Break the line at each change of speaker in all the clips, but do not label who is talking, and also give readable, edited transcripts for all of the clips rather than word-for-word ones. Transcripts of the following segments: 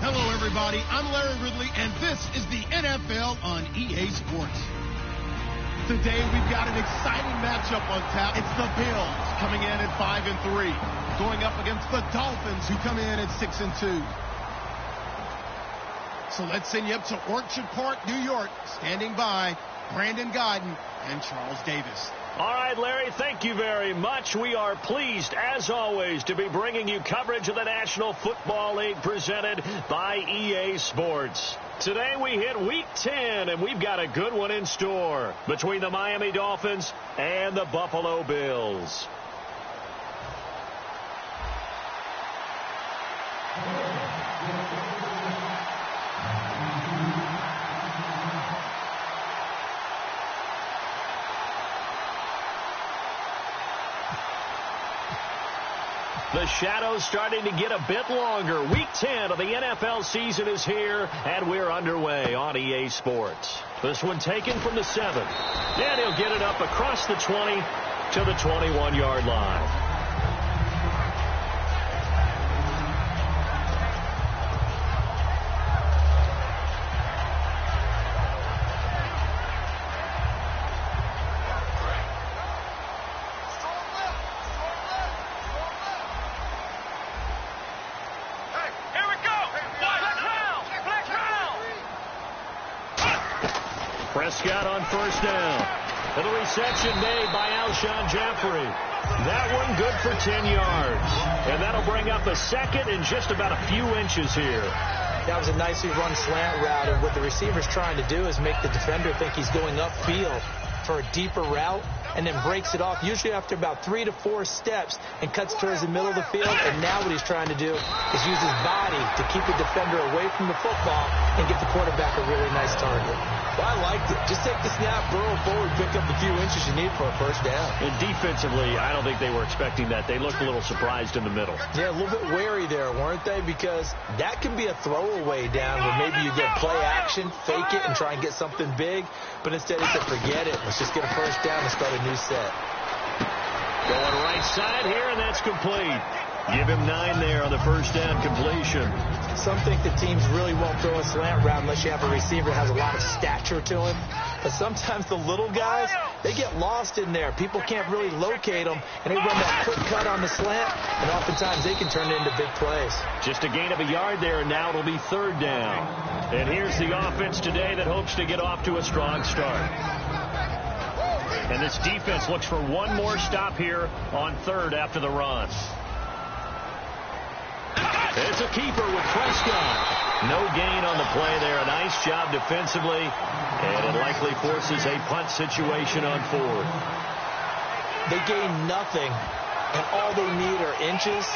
Hello, everybody. I'm Larry Ridley, and this is the NFL on EA Sports. Today, we've got an exciting matchup on tap. It's the Bills coming in at 5-3, going up against the Dolphins, who come in at 6-2. So let's send you up to Orchard Park, New York. Standing by, Brandon Godden and Charles Davis.
All right, Larry, thank you very much. We are pleased, as always, to be bringing you coverage of the National Football League presented by EA Sports. Today we hit Week 10, and we've got a good one in store between the Miami Dolphins and the Buffalo Bills. The shadow's starting to get a bit longer. Week 10 of the NFL season is here, and we're underway on EA Sports. This one taken from the 7. And he'll get it up across the 20 to the 21-yard line. Prescott on first down. And the reception made by Alshon Jeffrey. That one good for 10 yards. And that'll bring up a second in just about a few inches here.
That was a nicely run slant route, and what the receiver's trying to do is make the defender think he's going upfield for a deeper route, and then breaks it off, usually after about 3 to 4 steps, and cuts towards the middle of the field. And now what he's trying to do is use his body to keep the defender away from the football and give the quarterback a really nice target.
Well, I liked it. Just take the snap, burrow forward, pick up the few inches you need for a first down.
And defensively, I don't think they were expecting that. They looked a little surprised in the middle.
Yeah, a little bit wary there, weren't they? Because that can be a throwaway down where maybe you get play action, fake it, and try and get something big. But instead he said, forget it. Let's just get a first down and start a new set.
Going right side here, and that's complete. Give him 9 there on the first down completion.
Some think that teams really won't throw a slant route unless you have a receiver that has a lot of stature to him. But sometimes the little guys, they get lost in there. People can't really locate them, and they run that quick cut on the slant, and oftentimes they can turn it into big plays.
Just a gain of a yard there, and now it'll be third down. And here's the offense today that hopes to get off to a strong start. And this defense looks for one more stop here on third after the run. It's a keeper with Prescott. No gain on the play there. A nice job defensively. And it likely forces a punt situation on fourth.
They gain nothing, and all they need are inches.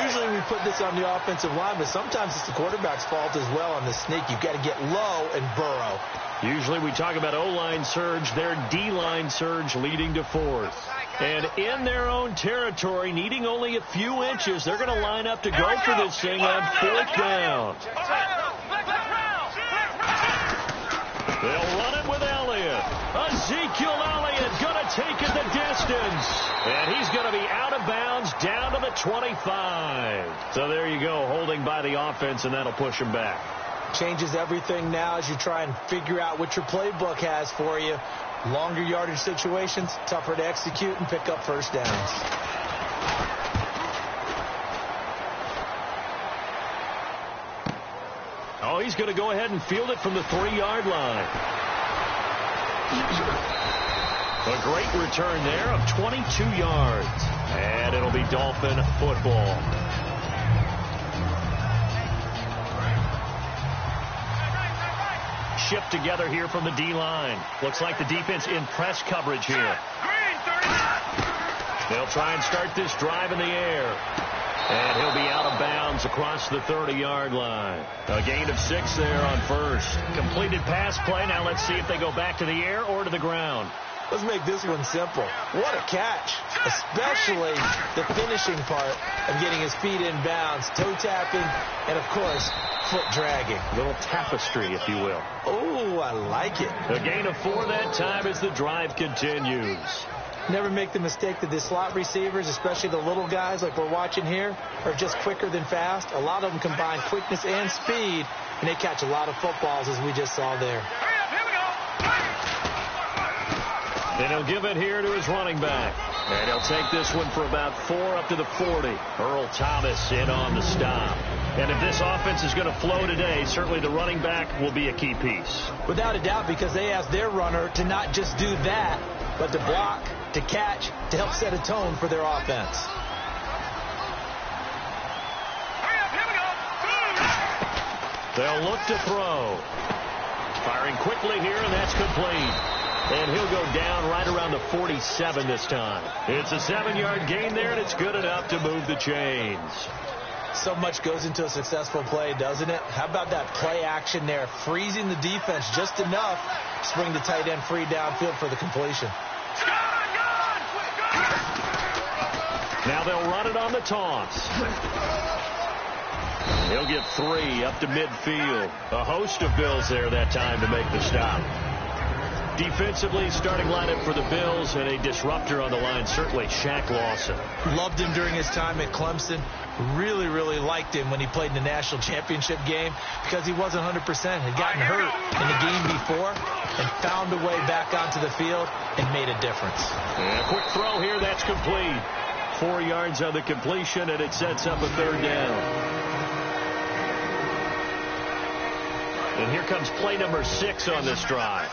Usually we put this on the offensive line, but sometimes it's the quarterback's fault as well on the sneak. You've got to get low and burrow.
Usually we talk about O-line surge, their D-line surge leading to fourth. And in their own territory, needing only a few inches, they're going to line up to go for this thing on fourth down. They'll run it with Elliott. Ezekiel Elliott going to take it the distance. And he's going to be out of bounds down to the 25. So there you go, holding by the offense, and that'll push him back.
Changes everything now as you try and figure out what your playbook has for you. Longer yardage situations, tougher to execute and pick up first downs.
Oh, he's going to go ahead and field it from the 3-yard line. A great return there of 22 yards. And it'll be Dolphin football. Shift together here from the D-line. Looks like the defense in press coverage here. They'll try and start this drive in the air. And he'll be out of bounds across the 30-yard line. A gain of 6 there on first. Completed pass play. Now let's see if they go back to the air or to the ground.
Let's make this one simple. What a catch, especially the finishing part of getting his feet in bounds, toe tapping, and, of course, foot dragging.
A little tapestry, if you will.
Oh, I like it.
A gain of 4 that time as the drive continues.
Never make the mistake that the slot receivers, especially the little guys like we're watching here, are just quicker than fast. A lot of them combine quickness and speed, and they catch a lot of footballs, as we just saw there.
And he'll give it here to his running back. And he'll take this one for about 4 up to the 40. Earl Thomas in on the stop. And if this offense is going to flow today, certainly the running back will be a key piece.
Without a doubt, because they asked their runner to not just do that, but to block, to catch, to help set a tone for their offense.
They'll look to throw. Firing quickly here, and that's complete. And he'll go down right around the 47 this time. It's a 7-yard gain there, and it's good enough to move the chains.
So much goes into a successful play, doesn't it? How about that play action there, freezing the defense just enough to bring the tight end free downfield for the completion.
Now they'll run it on the toss. He'll get 3 up to midfield. A host of Bills there that time to make the stop. Defensively, starting lineup for the Bills, and a disruptor on the line, certainly Shaq Lawson.
Loved him during his time at Clemson. Really, really liked him when he played in the national championship game because he wasn't 100%. Had gotten hurt in the game before and found a way back onto the field and made a difference.
And a quick throw here, that's complete. 4 yards on the completion, and it sets up a 3rd down. And here comes play number 6 on this drive.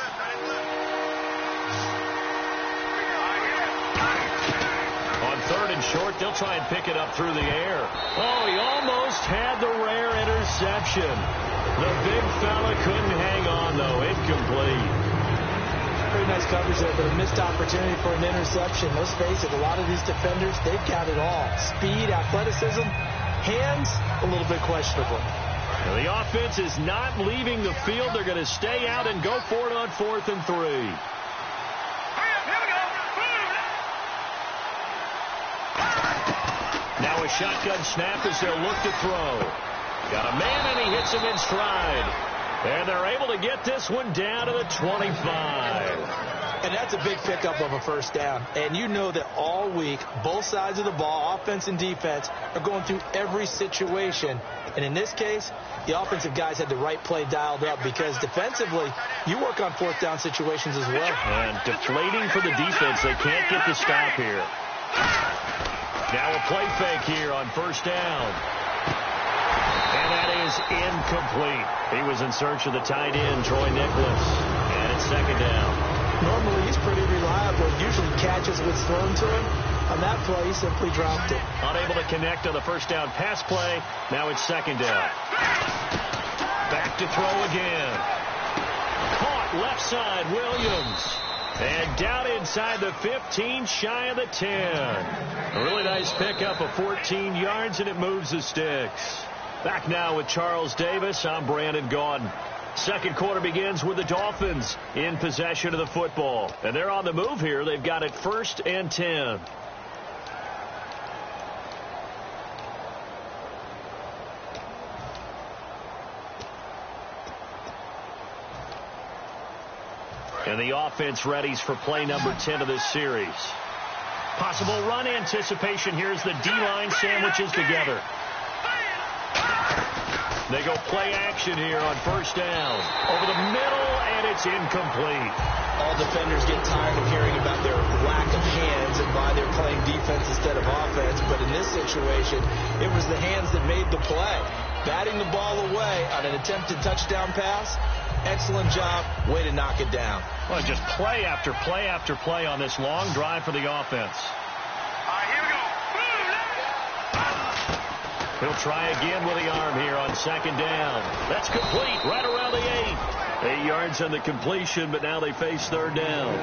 On 3rd and short, they'll try and pick it up through the air. Oh, he almost had the rare interception. The big fella couldn't hang on, though. Incomplete.
Pretty nice coverage there, but a missed opportunity for an interception. Let's face it, a lot of these defenders, they've got it all. Speed, athleticism, hands, a little bit questionable.
Now, the offense is not leaving the field. They're going to stay out and go for it on 4th and 3. Now a shotgun snap as they'll look to throw. Got a man, and he hits him in stride. And they're able to get this one down to the 25.
And that's a big pickup of a 1st down. And you know that all week, both sides of the ball, offense and defense, are going through every situation. And in this case, the offensive guys had the right play dialed up because defensively, you work on 4th down situations as well.
And deflating for the defense. They can't get the stop here. Now a play fake here on 1st down. And that is incomplete. He was in search of the tight end, Troy Nicholas. And it's 2nd down.
Normally, he's pretty reliable. Usually catches what's thrown to him. On that play, he simply dropped it.
Unable to connect on the 1st down pass play. Now it's 2nd down. Back to throw again. Caught left side, Williams. And down inside the 15, shy of the 10. A really nice pickup of 14 yards, and it moves the sticks. Back now with Charles Davis. I'm Brandon Gaudin. 2nd quarter begins with the Dolphins in possession of the football. And they're on the move here. They've got it 1st and 10. And the offense readies for play number 10 of this series. Possible run anticipation. Here's the D-line sandwiches together. They go play action here on 1st down. Over the middle, and it's incomplete.
All defenders get tired of hearing about their lack of hands and why they're playing defense instead of offense. But in this situation, it was the hands that made the play. Batting the ball away on an attempted touchdown pass. Excellent job. Way to knock it down.
Well, just play after play after play on this long drive for the offense.
Here we go.
He'll try again with the arm here on 2nd down. That's complete right around the 8. 8 yards on the completion, but now they face 3rd down.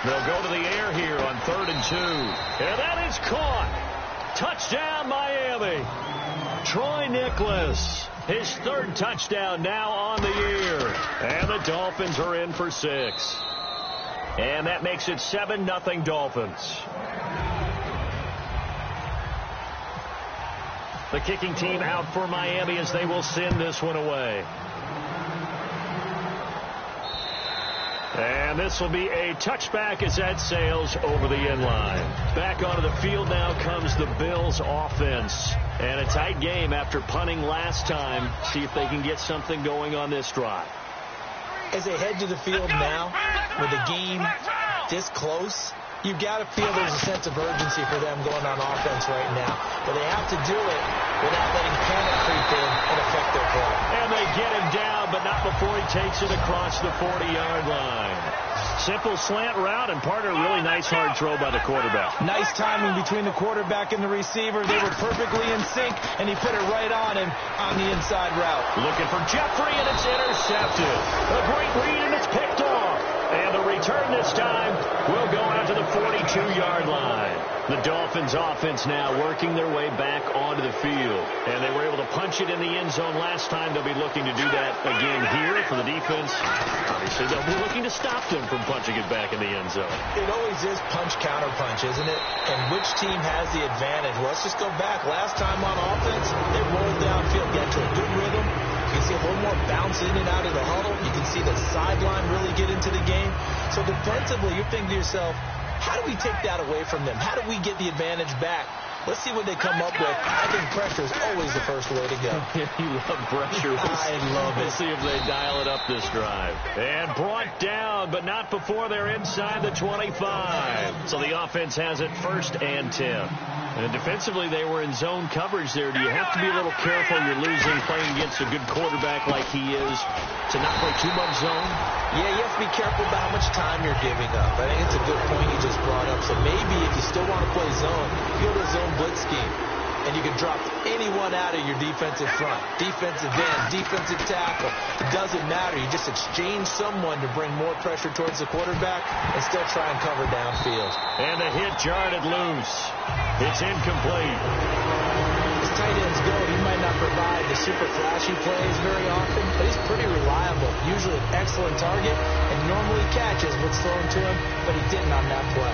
They'll go to the air here on 3rd and 2. And that is caught. Touchdown, Miami. Troy Nicholas, his 3rd touchdown now on the year. And the Dolphins are in for 6. And that makes it 7-0 Dolphins. The kicking team out for Miami as they will send this one away. And this will be a touchback as that sails over the end line. Back onto the field now comes the Bills offense. And a tight game after punting last time. See if they can get something going on this drive.
As they head to the field now, with the game this close, you've got to feel there's a sense of urgency for them going on offense right now. But they have to do it without letting panic creep in and affect their play.
And they get him down, but not before he takes it across the 40-yard line. Simple slant route, and part of a really nice hard throw by the quarterback.
Nice timing between the quarterback and the receiver. They were perfectly in sync, and he put it right on him on the inside route.
Looking for Jeffrey, and it's intercepted. A great read, and it's picked off. And the return this time will go out to the 42-yard line. The Dolphins offense now working their way back onto the field. And they were able to punch it in the end zone last time. They'll be looking to do that again here for the defense. Obviously, they'll be looking to stop them from punching it back in the end zone.
It always is punch-counter-punch, isn't it? And which team has the advantage? Well, let's just go back. Last time on offense, they rolled downfield, get to a good rhythm. You can see a little more bounce in and out of the huddle. You can see the sideline really get into the game. So defensively, you're thinking to yourself, how do we take that away from them? How do we get the advantage back? Let's see what they come up with. I think pressure is always the first way to go.
You love pressure.
I love it.
We'll see if they dial it up this drive. And brought down, but not before they're inside the 25. So the offense has it 1st and 10. And defensively, they were in zone coverage there. Do you have to be a little careful? You're losing playing against a good quarterback like he is to not play too much zone?
Yeah, you have to be careful about how much time you're giving up. I think it's a good point you just brought up. So maybe if you still want to play zone, you go to a zone blitz scheme, and you can drop anyone out of your defensive front. Defensive end, defensive tackle. It doesn't matter. You just exchange someone to bring more pressure towards the quarterback and still try and cover downfield.
And the hit jarred loose. It's incomplete.
As tight ends go, he might not provide the super flashy plays very often, but he's pretty reliable. Usually an excellent target and normally catches what's thrown to him, but he didn't on that play.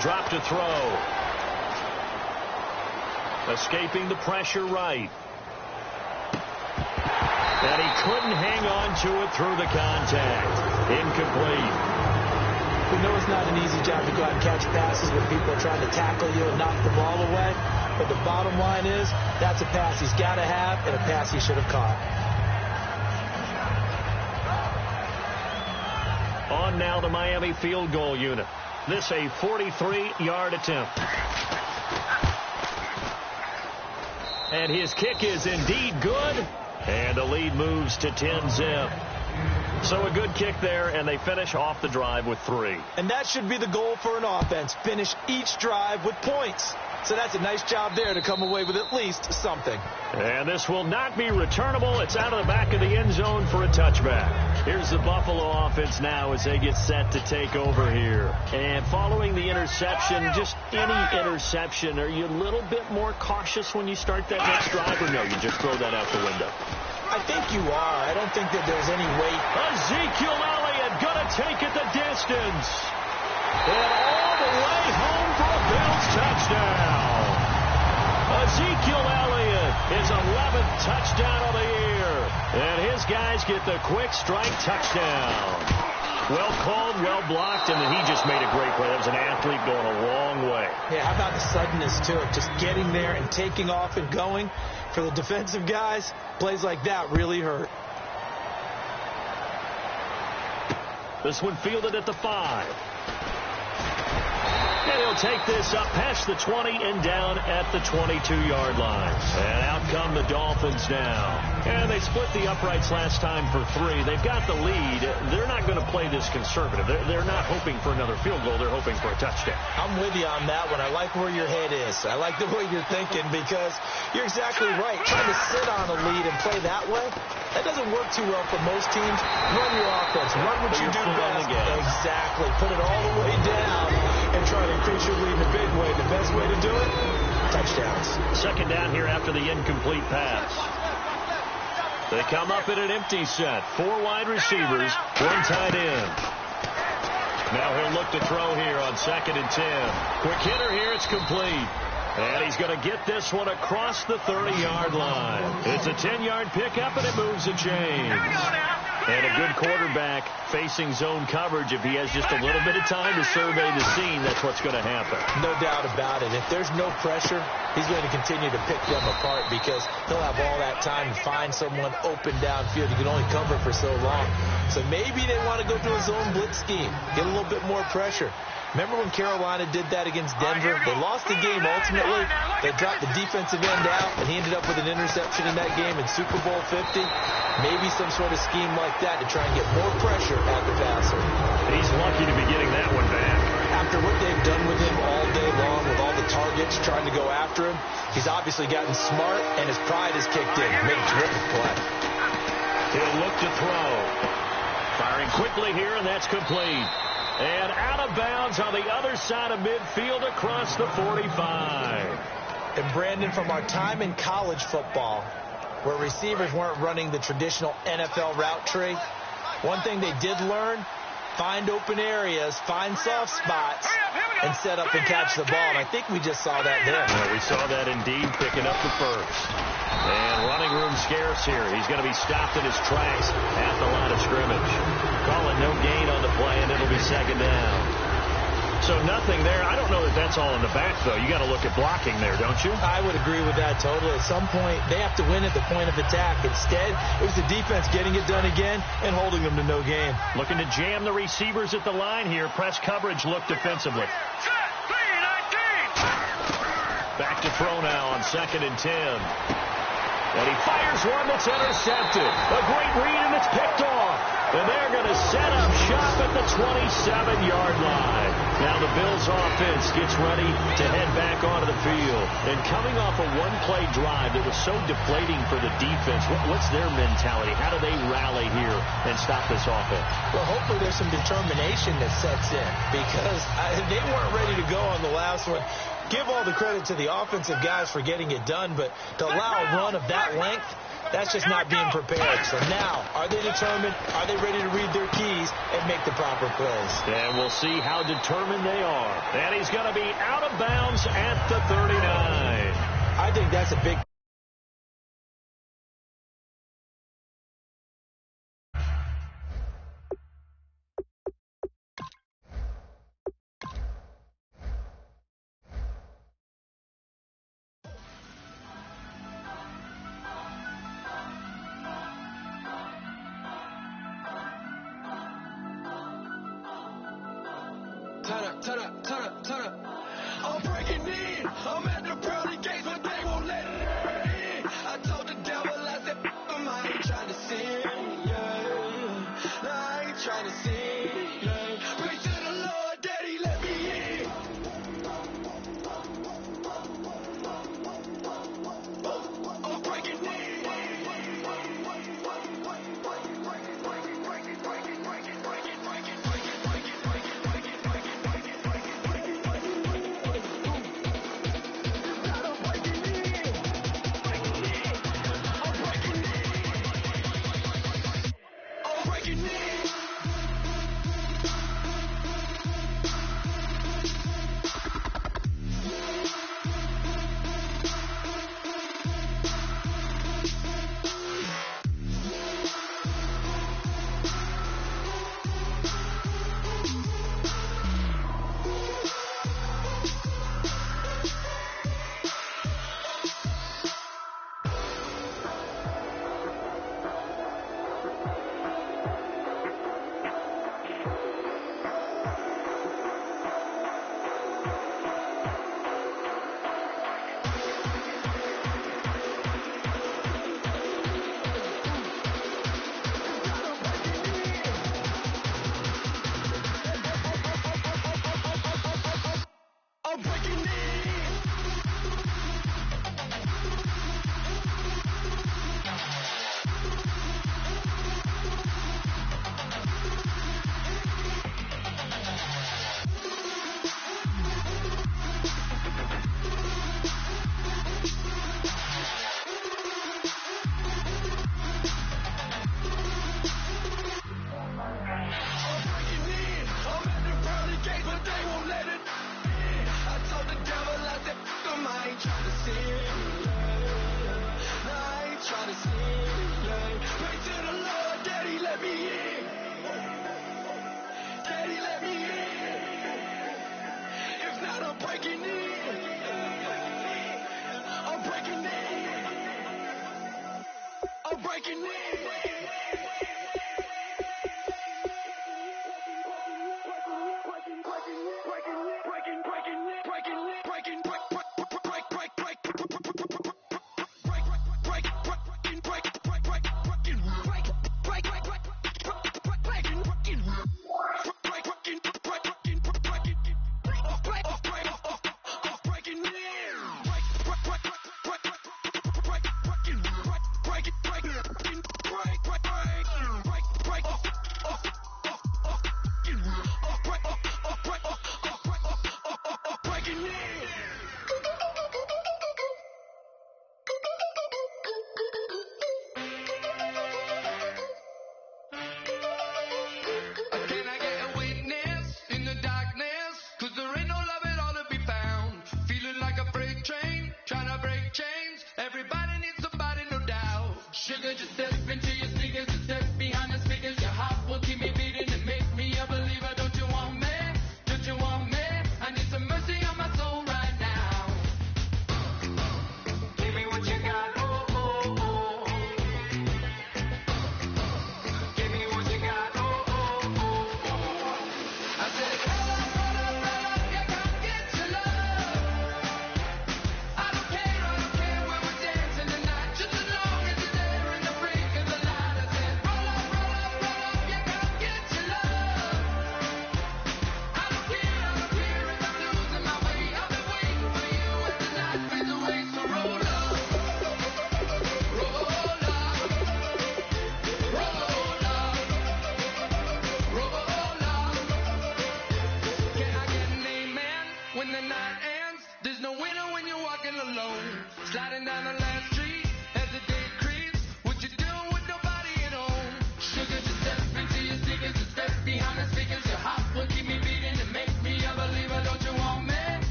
Drop to throw. Escaping the pressure right. And he couldn't hang on to it through the contact. Incomplete.
We know it's not an easy job to go out and catch passes when people are trying to tackle you and knock the ball away. But the bottom line is, that's a pass he's got to have and a pass he should have caught.
On now the Miami field goal unit. This a 43-yard attempt. And his kick is indeed good. And the lead moves to 10-zip. So a good kick there, and they finish off the drive with 3.
And that should be the goal for an offense. Finish each drive with points. So that's a nice job there to come away with at least something.
And this will not be returnable. It's out of the back of the end zone for a touchback. Here's the Buffalo offense now as they get set to take over here. And following the interception, just any interception, are you a little bit more cautious when you start that next drive, or no, you just throw that out the window?
I think you are. I don't think that there's any weight.
Ezekiel Elliott going to take it the distance. And all the way home for a Bills touchdown. Ezekiel Elliott, his 11th touchdown of the year. And his guys get the quick strike touchdown. Well called, well blocked, and he just made a great play. That was an athlete going a long way.
Yeah, how about the suddenness to it? Just getting there and taking off and going. For the defensive guys, plays like that really hurt.
This one fielded at the 5. And he'll take this up past the 20 and down at the 22-yard line. And out come the Dolphins now. And they split the uprights last time for 3. They've got the lead. They're not not going to play this conservative. They're not hoping for another field goal. They're hoping for a touchdown.
I'm with you on that one. I like where your head is. I like the way you're thinking because you're exactly right. Trying to sit on a lead and play that way, that doesn't work too well for most teams. Run your offense. Run what you do best. Exactly. Put it all the way down and try to increase your lead in a big way. The best way to do it, touchdowns.
Second down here after the incomplete pass. They come up in an empty set. 4 wide receivers, 1 tight end. Now he'll look to throw here on 2nd and 10. Quick hitter here. It's complete. And he's going to get this one across the 30-yard line. It's a 10-yard pickup, and it moves the chains. And a good quarterback facing zone coverage. If he has just a little bit of time to survey the scene, that's what's going to happen.
No doubt about it. If there's no pressure, he's going to continue to pick them apart because he'll have all that time to find someone open downfield. He can only cover for so long. So maybe they want to go to a zone blitz scheme, get a little bit more pressure. Remember when Carolina did that against Denver? They lost the game ultimately. They dropped the defensive end out, and he ended up with an interception in that game in Super Bowl 50. Maybe some sort of scheme like that to try and get more pressure at the passer.
He's lucky to be getting that one back.
After what they've done with him all day long, with all the targets trying to go after him, he's obviously gotten smart, and his pride has kicked in. Made a terrific play.
He'll look to throw. Firing quickly here, and that's complete. And out of bounds on the other side of midfield across the 45.
And Brandon, from our time in college football, where receivers weren't running the traditional NFL route tree, one thing they did learn, find open areas, find soft spots, and set up and catch the ball. And I think we just saw that there.
Yeah, we saw that indeed, picking up the first. And running room scarce here. He's going to be stopped in his tracks at the line of scrimmage. Calling no gain on the play, and it'll be 2nd down. So nothing there. I don't know that that's all in the back, though. You got to look at blocking there, don't you?
I would agree with that totally. At some point, they have to win at the point of attack. Instead, it was the defense getting it done again and holding them to no gain.
Looking to jam the receivers at the line here. Press coverage, look defensively. Back to throw now on 2nd and 10. And he fires one that's intercepted. A great read, and it's picked off. And they're going to set up shop at the 27-yard line. Now the Bills offense gets ready to head back onto the field. And coming off a one-play drive that was so deflating for the defense, what's their mentality? How do they rally here and stop this offense?
Well, hopefully there's some determination that sets in because they weren't ready to go on the last one. Give all the credit to the offensive guys for getting it done, but to allow a run of that length, that's just not being prepared. So now, are they determined? Are they ready to read their keys and make the proper plays?
And we'll see how determined they are. And he's going to be out of bounds at the 39.
I think that's a big...
Turn up. I'm breaking in. I'm at the pearly gates, but they won't let it in. I told the devil, I said, I ain't trying to sin, yeah. No, I ain't trying to sin, yeah. Pray to the Lord, Daddy, let me in. I'm breaking in.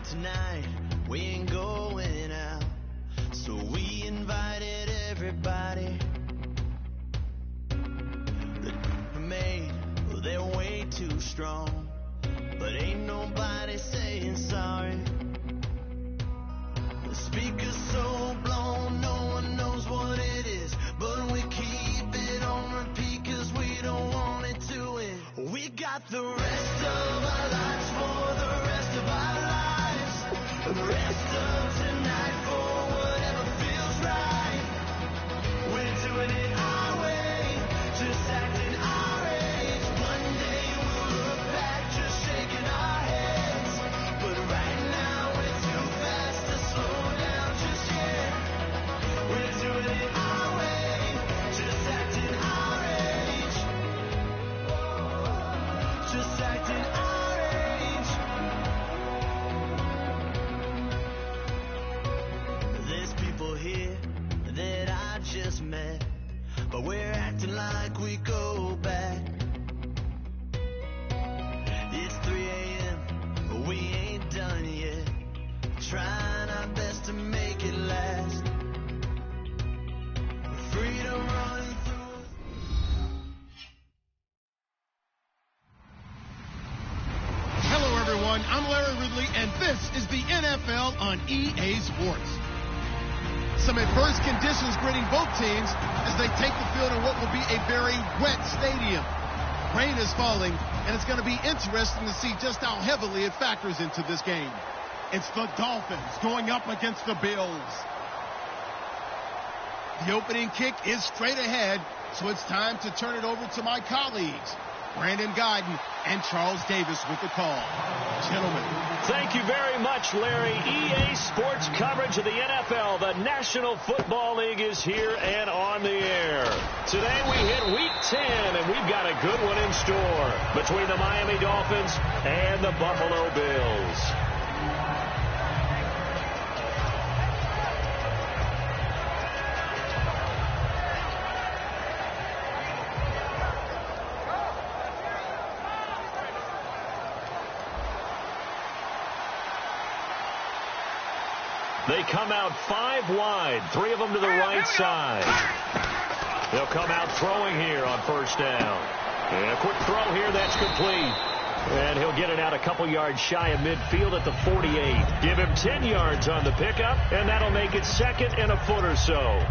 Tonight we ain't going out, so we invited everybody. The made, well, they're way too strong, but ain't nobody saying sorry. The speaker's so blown, no one knows what it is, but we keep it on repeat 'cause we don't want it to end. We got the rest of our lives for the rest of our lives. The rest of tonight for whatever feels right. We're doing it our way, just acting our age. One day we'll look back just shaking our heads, but right now we're too fast to slow down just yet. We're doing it our way, just acting our age. Just acting our age. There's people here that I just met, but we're acting like we go back. It's 3 a.m., but we ain't done yet, trying our best to make it last. Freedom running through.
Hello, everyone. I'm Larry Ridley, and this is the NFL on EA Sports. Some adverse conditions greeting both teams as they take the field in what will be a very wet stadium. Rain is falling, and it's going to be interesting to see just how heavily it factors into this game. It's the Dolphins going up against the Bills. The opening kick is straight ahead, so it's time to turn it over to my colleagues, Brandon Guyton and Charles Davis with the call. Gentlemen.
Thank you very much, Larry. EA Sports coverage of the NFL, the National Football League, is here and on the air. Today we hit Week 10, and we've got a good one in store between the Miami Dolphins and the Buffalo Bills. They come out 5 wide, 3 of them to the right side. They'll come out throwing here on first down. And a quick throw here, that's complete. And he'll get it out a couple yards shy of midfield at the 48. Give him 10 yards on the pickup, and that'll make it second and a foot or so.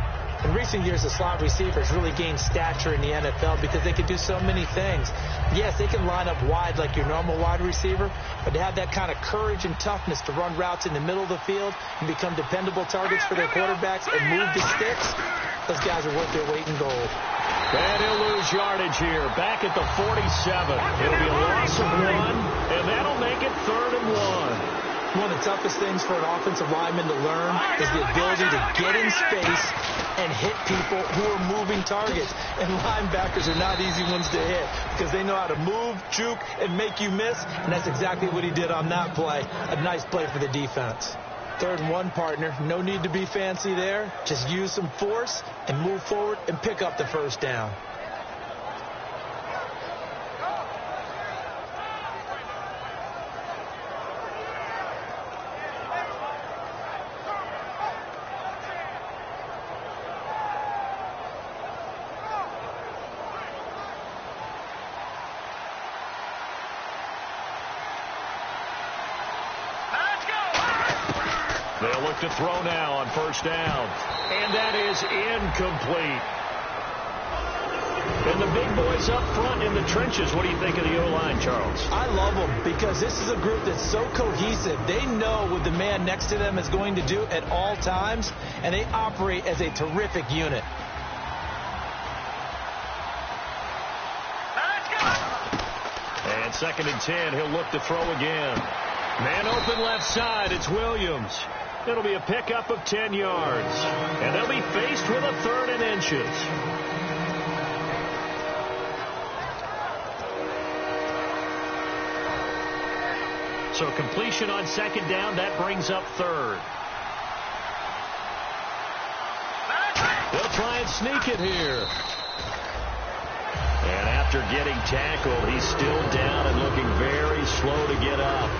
In recent years, the slot receivers really gained stature in the NFL because they can do so many things. Yes, they can line up wide like your normal wide receiver, but to have that kind of courage and toughness to run routes in the middle of the field and become dependable targets for their quarterbacks and move the sticks, those guys are worth their weight in gold.
And he'll lose yardage here, back at the 47. It'll be a loss of 1, and that'll make it 3rd and 1.
One of the toughest things for an offensive lineman to learn is the ability to get in space and hit people who are moving targets. And linebackers are not easy ones to hit because they know how to move, juke, and make you miss. And that's exactly what he did on that play. A nice play for the defense. 3rd and 1, partner. No need to be fancy there. Just use some force and move forward and pick up the first down.
They'll look to throw now on 1st down. And that is incomplete. And the big boys up front in the trenches. What do you think of the O-line, Charles?
I love them because this is a group that's so cohesive. They know what the man next to them is going to do at all times, and they operate as a terrific unit.
And 2nd and 10, he'll look to throw again. Man open left side, it's Williams. It'll be a pickup of 10 yards. And they'll be faced with a 3rd and inches. So completion on 2nd down, that brings up 3rd. They'll try and sneak it here. And after getting tackled, he's still down and looking very slow to get up.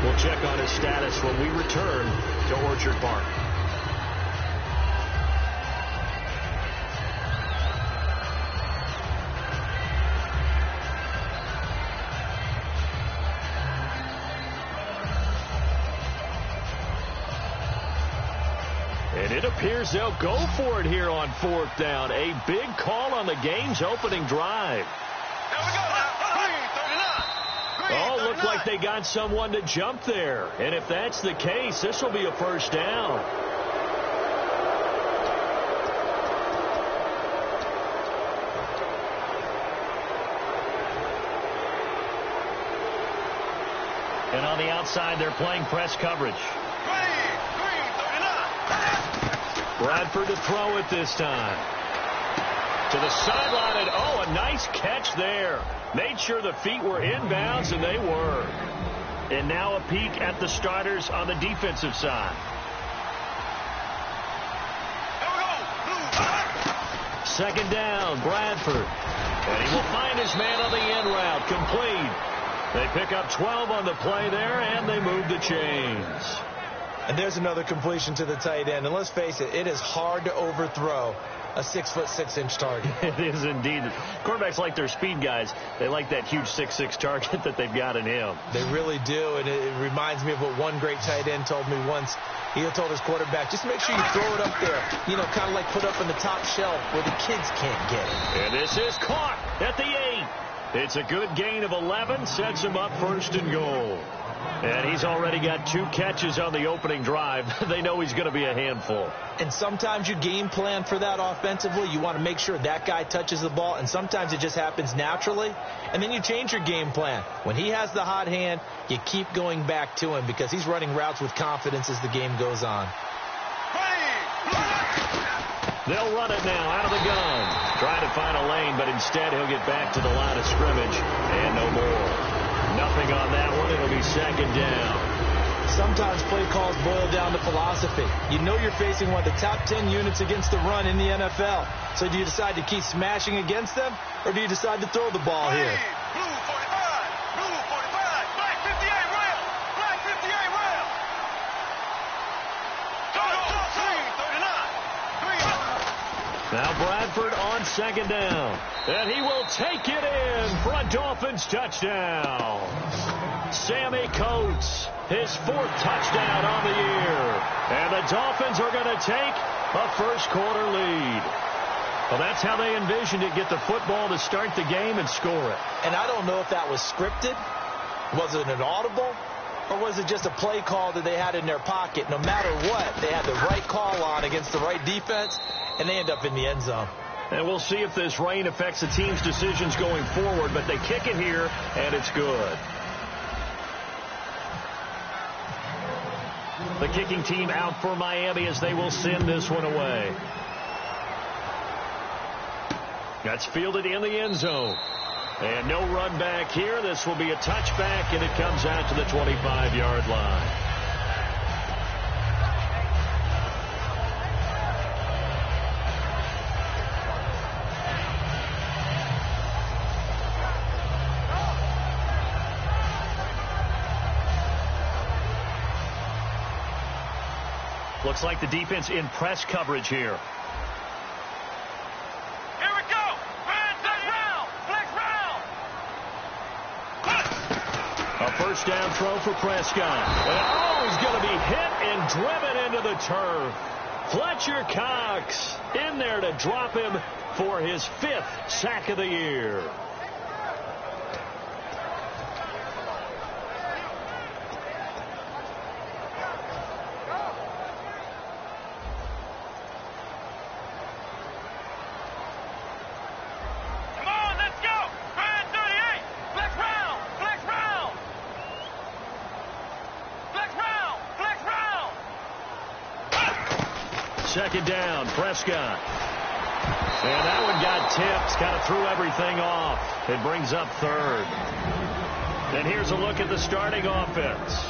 We'll check on his status when we return to Orchard Park. And it appears they'll go for it here on 4th down. A big call on the game's opening drive.
There we go now.
Oh, looked like they got someone to jump there. And if that's the case, this will be a 1st down. And on the outside, they're playing press coverage. Bradford to throw it this time. To the sideline, and oh, a nice catch there. Made sure the feet were inbounds, and they were. And now a peek at the starters on the defensive side. 2nd down, Bradford. And he will find his man on the end route, complete. They pick up 12 on the play there, and they move the chains.
And there's another completion to the tight end. And let's face it, it is hard to overthrow a 6'6" target.
It is indeed. Quarterbacks like their speed guys. They like that huge 6'6" target that they've got in him.
They really do, and it reminds me of what one great tight end told me once. He told his quarterback, just make sure you throw it up there, you know, kind of like put up on the top shelf where the kids can't get it.
And this is caught at the 8. It's a good gain of 11, sets him up 1st and goal. And he's already got 2 catches on the opening drive. They know he's going to be a handful.
And sometimes you game plan for that offensively. You want to make sure that guy touches the ball, and sometimes it just happens naturally. And then you change your game plan. When he has the hot hand, you keep going back to him because he's running routes with confidence as the game goes on.
They'll run it now out of the gun. Trying to find a lane, but instead he'll get back to the line of scrimmage and no more. Nothing on that one. It'll be 2nd down.
Sometimes play calls boil down to philosophy. You know you're facing one of the top 10 units against the run in the NFL. So do you decide to keep smashing against them, or do you decide to throw the ball here?
Blue 45, blue 45, black 58 rail, black 58 rail.
Now Bradford on 2nd down. And he will take it in for a Dolphins touchdown. Sammy Coates, his 4th touchdown on the year. And the Dolphins are going to take A first-quarter lead. Well, that's how they envisioned it, get the football to start the game and score it.
And I don't know if that was scripted. Was it an audible? Or was it just a play call that they had in their pocket? No matter what, they had the right call on against the right defense, and they end up in the end zone.
And we'll see if this rain affects the team's decisions going forward, but they kick it here, and it's good. The kicking team out for Miami as they will send this one away. That's fielded in the end zone. And no run back here. This will be a touchback, and it comes out to the 25-yard line. Looks like the defense in press coverage here. First down throw for Prescott. And, he's going to be hit and driven into the turf. Fletcher Cox in there to drop him for his 5th sack of the year. Second down, Prescott. And that one got tipped, kind of threw everything off. It brings up 3rd. And here's a look at the starting offense.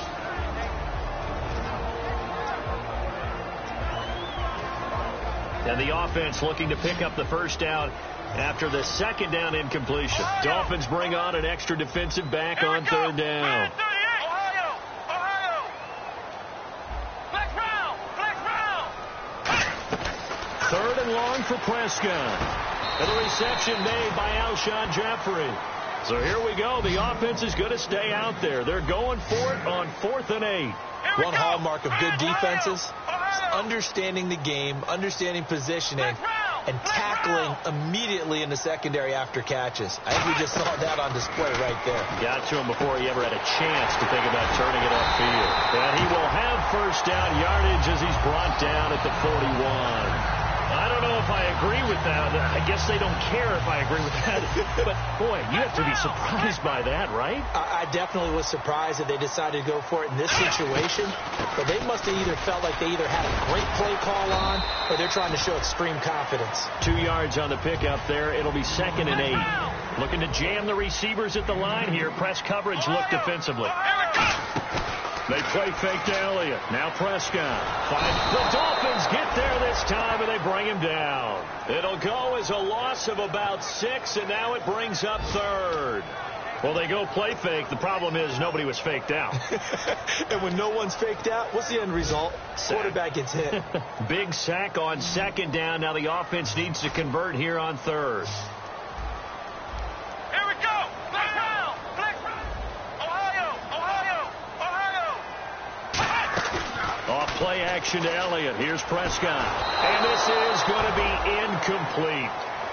And the offense looking to pick up the first down after the second down incompletion. Dolphins bring on an extra defensive back on 3rd down. Third and long for Prescott. And the reception made by Alshon Jeffrey. So here we go. The offense is going to stay out there. They're going for it on 4th and 8.
One hallmark of good defenses is understanding the game, understanding positioning, and tackling immediately in the secondary after catches. I think we just saw that on display right there.
Got to him before he ever had a chance to think about turning it upfield. And he will have first down yardage as he's brought down at the 41. I don't know if I agree with that. I guess they don't care if I agree with that. But, boy, you have to be surprised by that, right?
I definitely was surprised that they decided to go for it in this situation. But they must have either felt like they either had a great play call on or they're trying to show extreme confidence.
2 yards on the pickup there. It'll be 2nd and 8. Looking to jam the receivers at the line here. Press coverage look defensively. They play fake to Elliott. Now Prescott. The Dolphins get there this time, and they bring him down. It'll go as a loss of about 6, and now it brings up 3rd. Well, they go play fake. The problem is nobody was faked out.
And when no one's faked out, what's the end result? Sack. Quarterback gets hit.
Big sack on 2nd down. Now the offense needs to convert here on 3rd.
Here we go. Black round.
Off play action to Elliott. Here's Prescott. And this is going to be incomplete.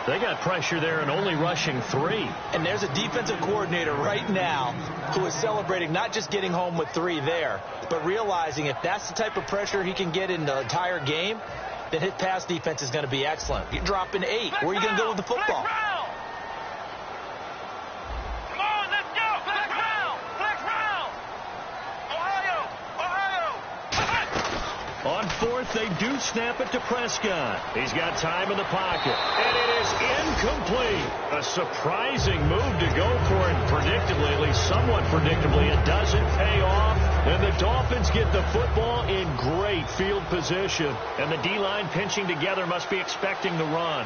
They got pressure there and only rushing 3.
And there's a defensive coordinator right now who is celebrating not just getting home with 3 there, but realizing if that's the type of pressure he can get in the entire game, then his pass defense is going to be excellent. You're dropping 8. Where are you going to go with the football?
On 4th, they do snap it to Prescott. He's got time in the pocket. And it is incomplete. A surprising move to go for it. Predictably, at least somewhat predictably, it doesn't pay off. And the Dolphins get the football in great field position. And the D-line pinching together must be expecting the run.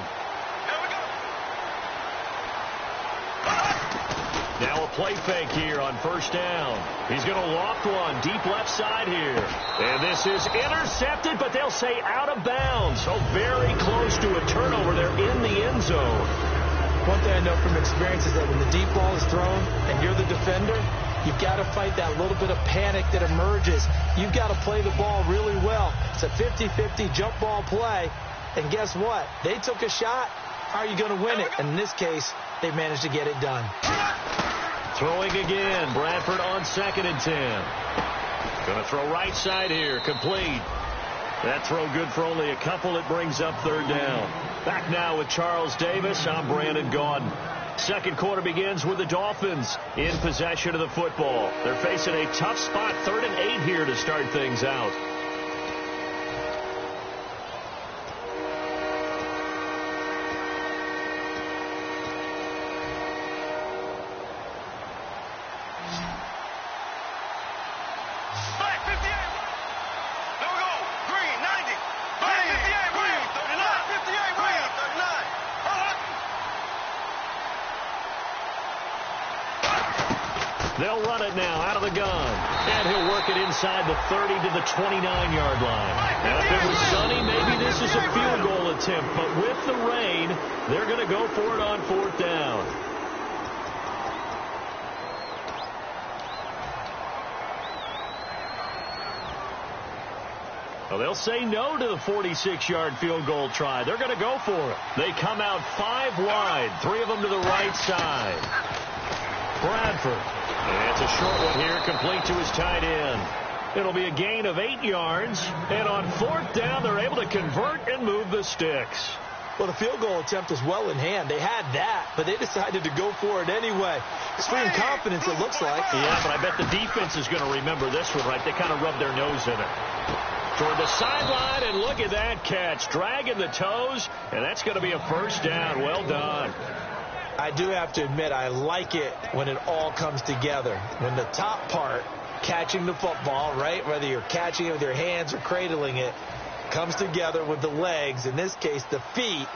Now a play fake here on 1st down. He's going to loft one deep left side here. And this is intercepted, but they'll say out of bounds. So very close to a turnover there in the end zone.
One thing I know from experience is that when the deep ball is thrown and you're the defender, You've got to fight that little bit of panic that emerges. You've got to play the ball really well. It's a 50-50 jump ball play. And guess what? They took a shot. How are you going to win it? And in this case, they managed to get it done.
Throwing again. Bradford on 2nd and 10. Going to throw right side here. Complete. That throw good for only a couple. It brings up 3rd down. Back now with Charles Davis. I'm Brandon Gaudin. Second quarter begins with the Dolphins in possession of the football. They're facing a tough spot. 3rd and 8 here to start things out. They'll run it now out of the gun. And he'll work it inside the 30 to the 29-yard line. Now, if it was sunny, maybe this is a field goal attempt. But with the rain, they're going to go for it on 4th down. Well, they'll say no to the 46-yard field goal try. They're going to go for it. They come out 5 wide, 3 of them to the right side. Bradford. And it's a short one here, complete to his tight end. It'll be a gain of 8 yards. And on 4th down, they're able to convert and move the sticks.
Well, the field goal attempt was well in hand. They had that, but they decided to go for it anyway. Extreme confidence, it looks like.
Yeah, but I bet the defense is going to remember this one, right? They kind of rubbed their nose in it. Toward the sideline, and look at that catch. Dragging the toes, and that's going to be a 1st down. Well done.
I do have to admit, I like it when it all comes together. When the top part, catching the football, right, whether you're catching it with your hands or cradling it, comes together with the legs, in this case the feet,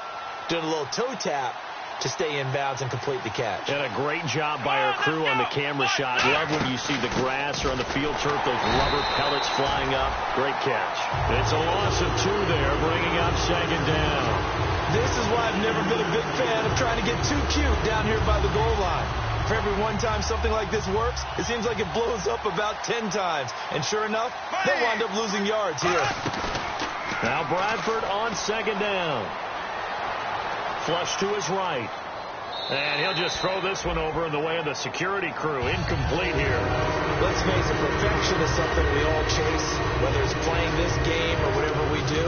doing a little toe tap to stay in bounds and complete the catch.
And a great job by our crew on the camera shot. Love when you see the grass or on the field turf, those rubber pellets flying up. Great catch. It's a loss of 2 there, bringing up 2nd down.
This is why I've never been a big fan of trying to get too cute down here by the goal line. For every one time something like this works, it seems like it blows up about 10 times. And sure enough, they'll wind up losing yards here.
Now Bradford on 2nd down. Flush to his right. And he'll just throw this one over in the way of the security crew. Incomplete here.
Let's face it, perfection is something we all chase, whether it's playing this game or whatever we do.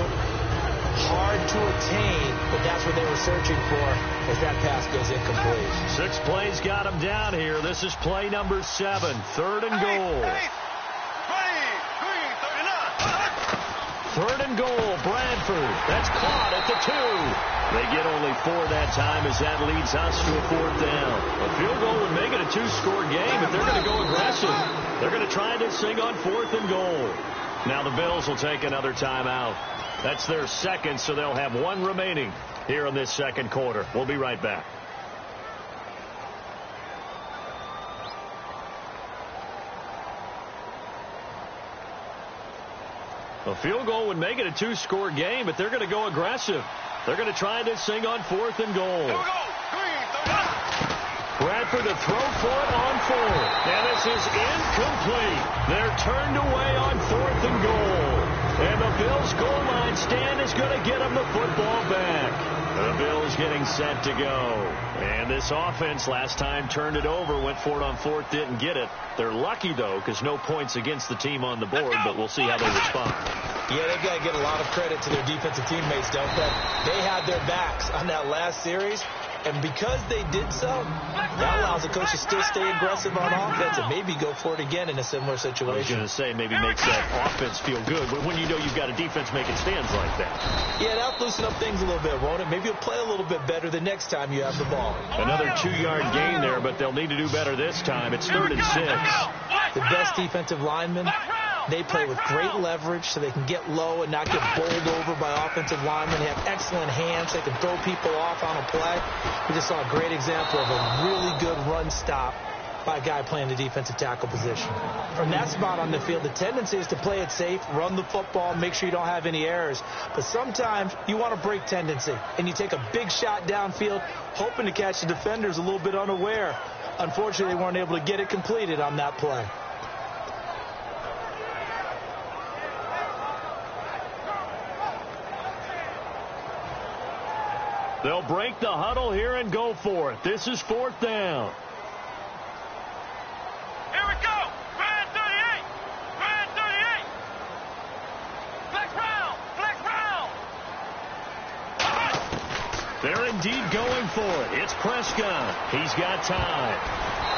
Hard to attain, but that's what they were searching for as that pass goes incomplete.
6 plays got him down here. This is play number 7. 3rd and goal. 3rd and goal, Bradford. That's caught at the 2. They get only 4 that time as that leads us to a 4th down. A field goal would make it a 2-score game, but they're going to go aggressive. They're going to try this thing on 4th and goal. Now the Bills will take another timeout. That's their 2nd, so they'll have 1 remaining here in this 2nd quarter. We'll be right back. A field goal would make it a 2-score game, but they're going to go aggressive. They're going to try this thing on 4th and goal. Bradford to throw for it on 4th. And this is incomplete. They're turned away on 4th and goal. And the Bills' goal line stand is going to get them the football back. The Bills getting set to go. And this offense last time turned it over, went for it on 4th, didn't get it. They're lucky, though, because no points against the team on the board, but we'll see how they respond.
Yeah, they've got to get a lot of credit to their defensive teammates, don't they? They had their backs on that last series. And because they did so, that allows the coach to still stay aggressive on offense and maybe go for it again in a similar situation.
I was going to say maybe makes that offense feel good when you know you've got a defense making stands like that.
Yeah, that'll loosen up things a little bit, won't it? Maybe you'll play a little bit better the next time you have the ball.
Another 2-yard gain there, but they'll need to do better this time. It's 3rd and 6.
The best defensive linemen, they play with great leverage so they can get low and not get bowled over by offensive linemen. They have excellent hands. They can throw people off on a play. We just saw a great example of a really good run stop by a guy playing the defensive tackle position. From that spot on the field, the tendency is to play it safe, run the football, make sure you don't have any errors. But sometimes you want to break tendency, and you take a big shot downfield, hoping to catch the defenders a little bit unaware. Unfortunately, they weren't able to get it completed on that play.
They'll break the huddle here and go for it. This is 4th down.
Here we go. Brand 38. Brand 38. Flex round. Flex round.
They're indeed going for it. It's Prescott. He's got time.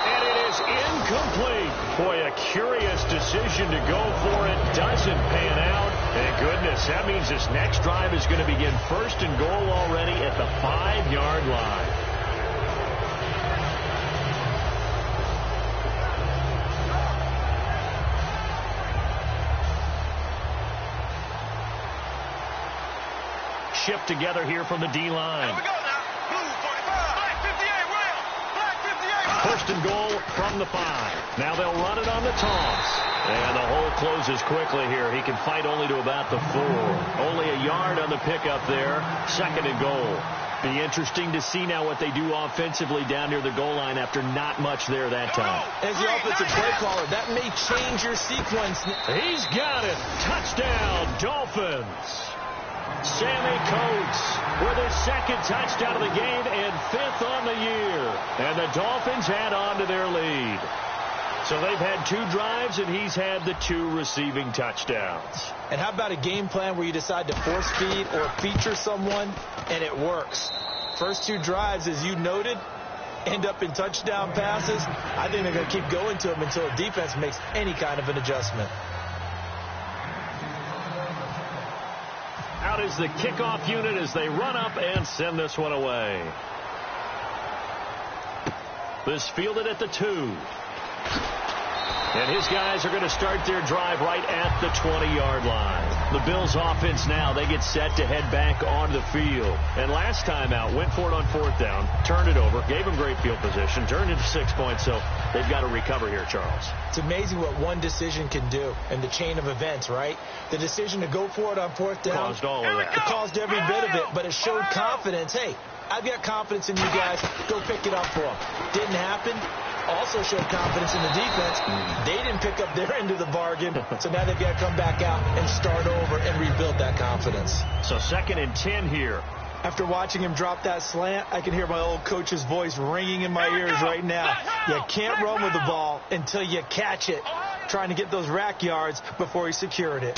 And it is incomplete. Boy, a curious decision to go for it. Doesn't pan out. And goodness, that means this next drive is going to begin 1st and goal already at the 5-yard line. Shift together here from the D-line.
Here we go now. Blue 45. Black 58. Royal. Black 58.
1st and goal from the 5. Now they'll run it on the toss. And the hole closes quickly here. He can fight only to about the 4. Only a yard on the pickup there. 2nd and goal. Be interesting to see now what they do offensively down near the goal line after not much there that time.
As the offensive play caller, that may change your sequence.
He's got it. Touchdown, Dolphins. Sammy Coates with his 2nd touchdown of the game and 5th on the year. And the Dolphins add on to their lead. So they've had 2 drives, and he's had the 2 receiving touchdowns.
And how about a game plan where you decide to force feed or feature someone, and it works? First 2 drives, as you noted, end up in touchdown passes. I think they're going to keep going to them until the defense makes any kind of an adjustment.
Out is the kickoff unit as they run up and send this one away. This fielded at the 2. And his guys are going to start their drive right at the 20-yard line. The Bills offense now, they get set to head back onto the field. And last time out, went for it on 4th down, turned it over, gave them great field position, turned into 6 points, so they've got to recover here, Charles.
It's amazing what one decision can do in the chain of events, right? The decision to go for it on 4th down.
Caused all of that.
It caused every bit of it, but it showed confidence. Hey, I've got confidence in you guys. Go pick it up for them. Didn't happen. Also showed confidence in the defense. They didn't pick up their end of the bargain, so now they've got to come back out and start over and rebuild that confidence.
So 2nd and 10 here.
After watching him drop that slant, I can hear my old coach's voice ringing in my ears right now. You can't run with the ball until you catch it, trying to get those rack yards before he secured it.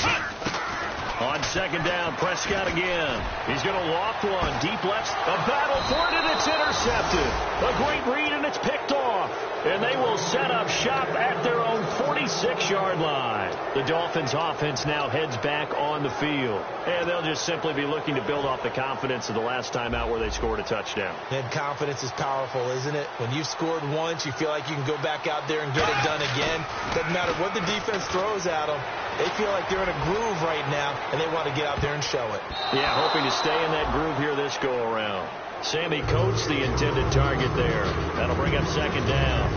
On 2nd down, Prescott again. He's going to loft one. Deep left. A battle for it, and it's intercepted. A great read, and it's picked off. And they will set up shop at their own 46-yard line. The Dolphins offense now heads back on the field. And they'll just simply be looking to build off the confidence of the last time out where they scored a touchdown.
And confidence is powerful, isn't it? When you've scored once, you feel like you can go back out there and get it done again. Doesn't matter what the defense throws at them. They feel like they're in a groove right now, and they want to get out there and show it.
Yeah, hoping to stay in that groove here this go-around. Sammy Coates, the intended target there. That'll bring up 2nd down.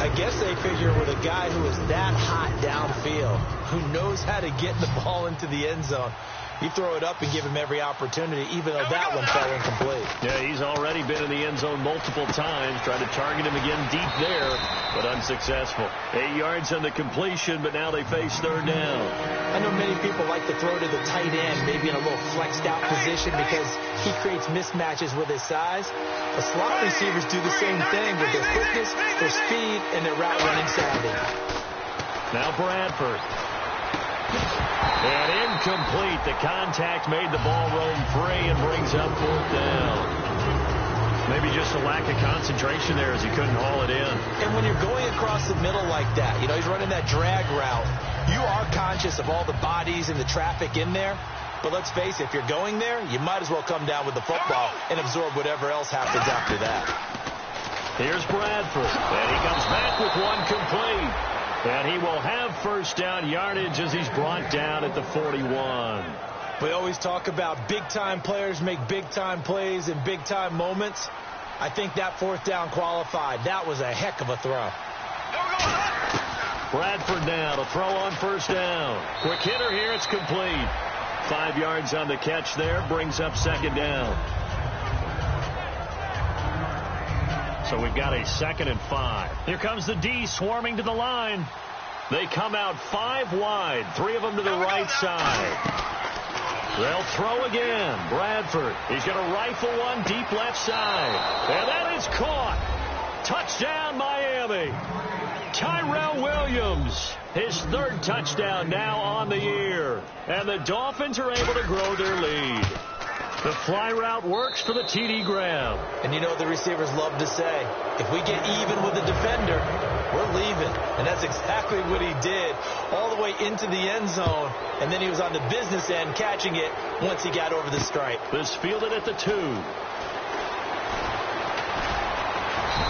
I guess they figure with a guy who is that hot downfield, who knows how to get the ball into the end zone, you throw it up and give him every opportunity, even though that one fell incomplete.
Yeah, he's already been in the end zone multiple times, trying to target him again deep there, but unsuccessful. 8 yards on the completion, but now they face 3rd down.
I know many people like to throw to the tight end, maybe in a little flexed out position because he creates mismatches with his size. The slot receivers do the same thing with their quickness, their speed, and their route running savvy.
Now Bradford. And incomplete. The contact made the ball roam free and brings up 4th down. Maybe just a lack of concentration there as he couldn't haul it in.
And when you're going across the middle like that, you know, he's running that drag route, you are conscious of all the bodies and the traffic in there. But let's face it, if you're going there, you might as well come down with the football and absorb whatever else happens after that.
Here's Bradford. And he comes back with one complete. And he will have 1st down yardage as he's brought down at the 41.
We always talk about big-time players make big-time plays in big-time moments. I think that 4th down qualified. That was a heck of a throw.
Bradford now to throw on 1st down. Quick hitter here. It's complete. 5 yards on the catch there. Brings up 2nd down. So we've got a 2nd and 5. Here comes the D swarming to the line. They come out 5 wide, 3 of them to the right side. They'll throw again. Bradford. He's going to rifle one deep left side. And that is caught. Touchdown, Miami. Tyrell Williams, his 3rd touchdown now on the year. And the Dolphins are able to grow their lead. The fly route works for the TD Graham.
And you know what the receivers love to say? If we get even with the defender, we're leaving. And that's exactly what he did, all the way into the end zone. And then he was on the business end catching it once he got over the stripe.
This fielded at the 2.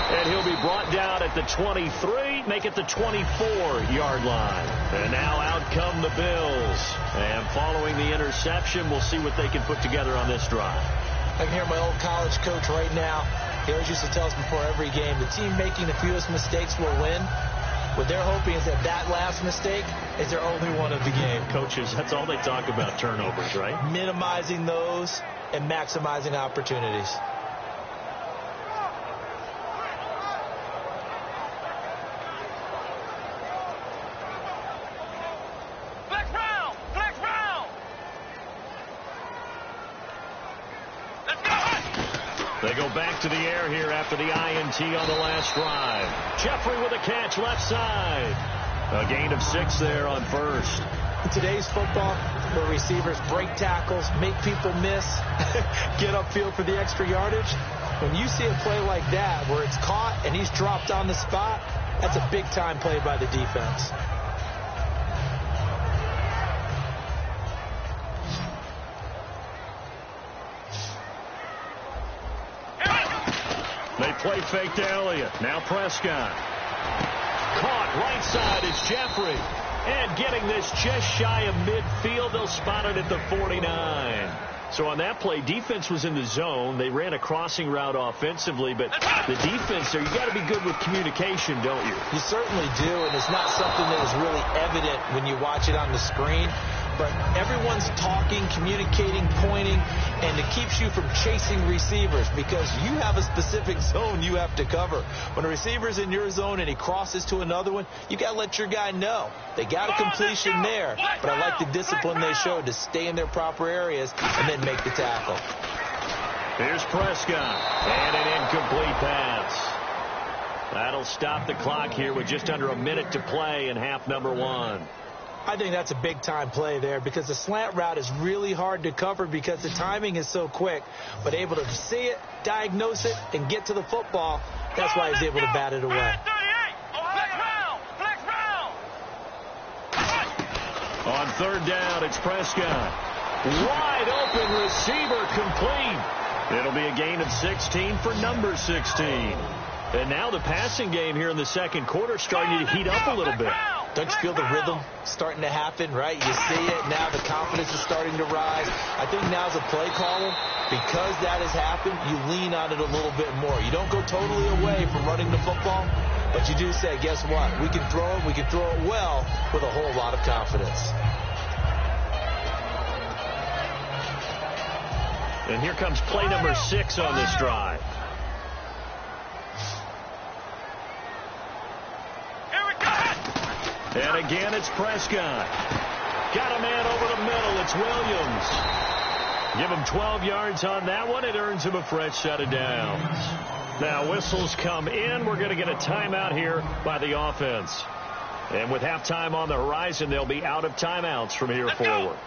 And he'll be brought down at the 23, make it the 24-yard line. And now out come the Bills. And following the interception, we'll see what they can put together on this drive.
I can hear my old college coach right now. He always used to tell us before every game, the team making the fewest mistakes will win. What they're hoping is that that last mistake is their only one of the game.
Coaches, that's all they talk about, turnovers, right?
Minimizing those and maximizing opportunities.
They go back to the air here after the INT on the last drive. Jeffrey with a catch left side. A gain of 6 there on 1st.
In today's football, where receivers break tackles, make people miss, get upfield for the extra yardage, when you see a play like that where it's caught and he's dropped on the spot, that's a big-time play by the defense.
They play fake to Elliott. Now Prescott. Caught right side. It's Jeffrey. And getting this just shy of midfield. They'll spot it at the 49. So on that play, defense was in the zone. They ran a crossing route offensively, but the defense there, you got to be good with communication, don't you?
You certainly do, and it's not something that is really evident when you watch it on the screen. But everyone's talking, communicating, pointing, and it keeps you from chasing receivers because you have a specific zone you have to cover. When a receiver's in your zone and he crosses to another one, you got to let your guy know. They got a completion there, but I like the discipline they showed to stay in their proper areas and then make the tackle.
Here's Prescott, and an incomplete pass. That'll stop the clock here with just under a minute to play in half number 1.
I think that's a big-time play there because the slant route is really hard to cover because the timing is so quick. But able to see it, diagnose it, and get to the football, that's why he's able to bat it away.
On 3rd down, it's Prescott. Wide open receiver complete. It'll be a gain of 16 for number 16. And now the passing game here in the 2nd quarter starting to heat up a little bit.
Don't you feel the rhythm starting to happen, right? You see it now. The confidence is starting to rise. I think now as a play caller, because that has happened, you lean on it a little bit more. You don't go totally away from running the football, but you do say, guess what? We can throw it. We can throw it well with a whole lot of confidence.
And here comes play number 6 on this drive. And again, it's Prescott. Got a man over the middle. It's Williams. Give him 12 yards on that one. It earns him a fresh set of downs. Now, whistles come in. We're going to get a timeout here by the offense. And with halftime on the horizon, they'll be out of timeouts from here forward.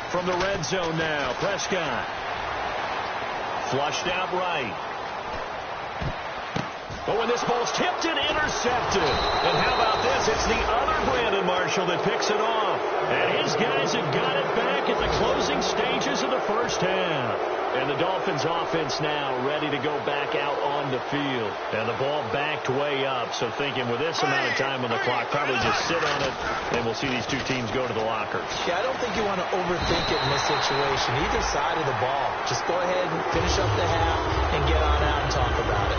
From the red zone now, Prescott. Flushed out right. But when this ball's tipped and intercepted. And how about this? It's the other Brandon Marshall that picks it off. And his guys have got it back at the closing stages of the 1st half. And the Dolphins offense now ready to go back out on the field. And the ball backed way up. So thinking with this amount of time on the clock, probably just sit on it. And we'll see these two teams go to the lockers.
Yeah, I don't think you want to overthink it in this situation. Either side of the ball. Just go ahead and finish up the half and get on out and talk about it.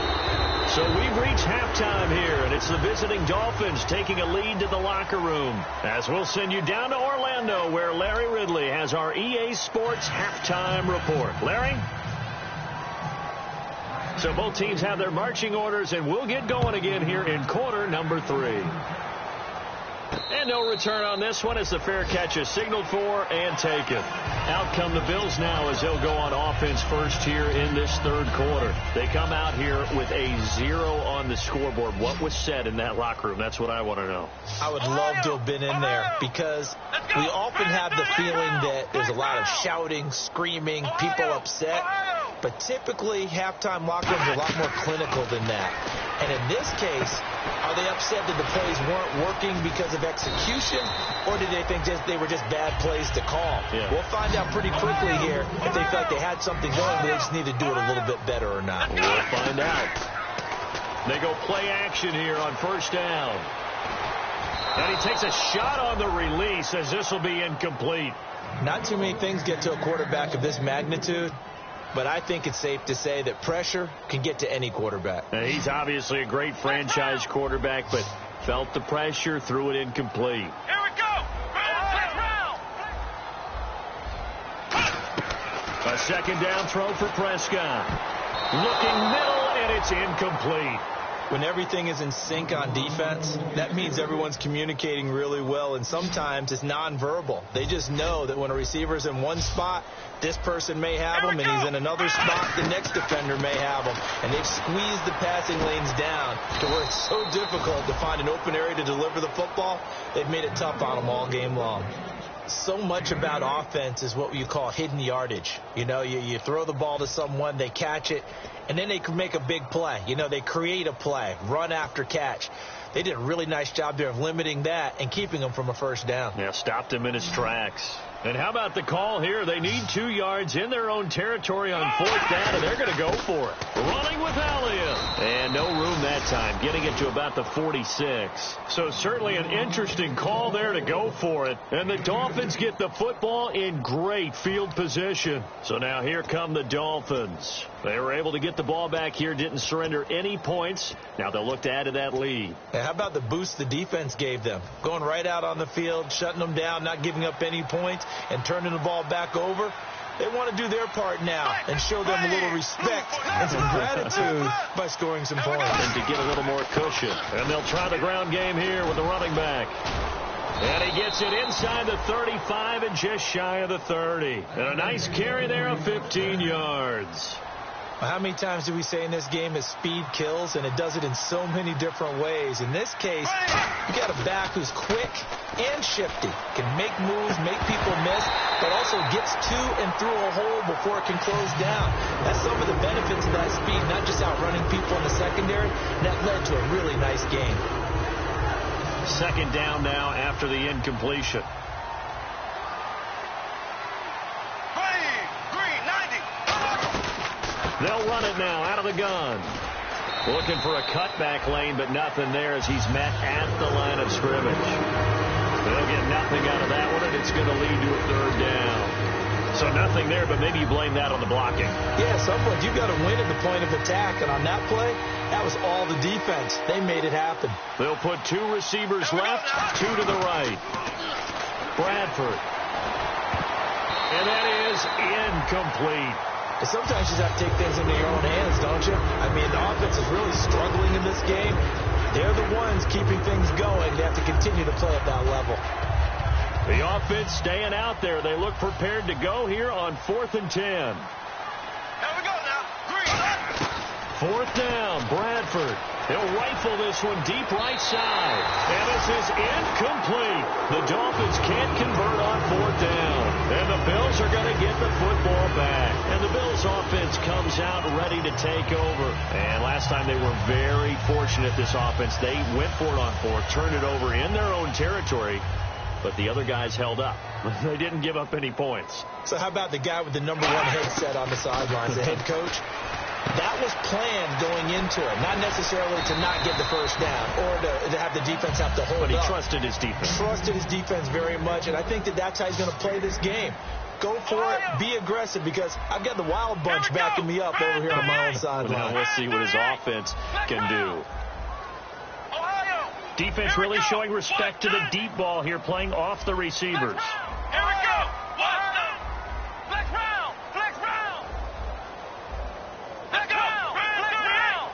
So we've reach halftime here, and it's the visiting Dolphins taking a lead to the locker room. As we'll send you down to Orlando, where Larry Ridley has our EA Sports halftime report. Larry? So both teams have their marching orders, and we'll get going again here in quarter number 3. And no return on this one as the fair catch is signaled for and taken. Out come the Bills now as they'll go on offense first here in this third quarter. They come out here with a 0 on the scoreboard. What was said in that locker room? That's what I want to know.
I would love to have been in there because we often have the feeling that there's a lot of shouting, screaming, people upset. But typically, halftime locker rooms are a lot more clinical than that. And in this case, are they upset that the plays weren't working because of execution, or did they think they were just bad plays to call?
Yeah.
We'll find out pretty quickly here if they felt like they had something going, but they just need to do it a little bit better or not.
We'll find out. They go play action here on first down. And he takes a shot on the release as this will be incomplete.
Not too many things get to a quarterback of this magnitude, but I think it's safe to say that pressure can get to any quarterback.
He's obviously a great franchise quarterback, but felt the pressure, threw it incomplete.
Here we go.
A second down throw for Prescott. Looking middle, and it's incomplete.
When everything is in sync on defense, that means everyone's communicating really well, and sometimes it's nonverbal. They just know that when a receiver's in one spot, this person may have him, and he's in another spot, the next defender may have him. And they've squeezed the passing lanes down to where it's so difficult to find an open area to deliver the football. They've made it tough on them all game long. So much about offense is what you call hidden yardage. You know, you throw the ball to someone, they catch it, and then they can make a big play. You know, they create a play, run after catch. They did a really nice job there of limiting that and keeping him from a first down.
Yeah, stopped him in his tracks. And how about the call here? They need 2 yards in their own territory on fourth down, and they're going to go for it. Running with Elliott. And no room that time, getting it to about the 46. So certainly an interesting call there to go for it. And the Dolphins get the football in great field position. So now here come the Dolphins. They were able to get the ball back here, didn't surrender any points. Now they'll look to add to that lead.
And how about the boost the defense gave them? Going right out on the field, shutting them down, not giving up any points, and turning the ball back over. They want to do their part now and show them a little respect and some gratitude by scoring some points.
And to get a little more cushion. And they'll try the ground game here with the running back. And he gets it inside the 35 and just shy of the 30. And a nice carry there of 15 yards.
How many times do we say in this game that speed kills, and it does it in so many different ways? In this case, you got a back who's quick and shifty, can make moves, make people miss, but also gets to and through a hole before it can close down. That's some of the benefits of that speed, not just outrunning people in the secondary. That led to a really nice game.
Second down now after the incompletion. They'll run it now out of the gun. Looking for a cutback lane, but nothing there as he's met at the line of scrimmage. They'll get nothing out of that one, and it's going to lead to a third down. So nothing there, but maybe you blame that on the blocking.
Yeah, at some point you've got to win at the point of attack, and on that play, that was all the defense. They made it happen.
They'll put 2 receivers left, 2 to the right. Bradford. And that is incomplete.
Sometimes you just have to take things into your own hands, don't you? I mean, the offense is really struggling in this game. They're the ones keeping things going. They have to continue to play at that level.
The offense staying out there. They look prepared to go here on 4th and 10.
Here we go now. Green.
4th down, Bradford. He'll rifle this one deep right side. And this is incomplete. The Dolphins can't convert on 4th down. And the Bills are going to get the football back. And the Bills offense comes out ready to take over. And last time they were very fortunate, this offense. They went for it on 4th, turned it over in their own territory. But the other guys held up. They didn't give up any points.
So how about the guy with the #1 headset on the sidelines, the head coach? That was planned going into it, not necessarily to not get the first down or to have the defense have to hold up.
But he trusted his defense.
Trusted his defense very much, and I think that's how he's going to play this game. Go for it. Be aggressive, because I've got the wild bunch backing me up over here on my own sideline.
We'll see what his offense can do. Defense really showing respect to the deep ball here, playing off the receivers.
Here we go. Flex round. Flex round. Let's go. Flex round.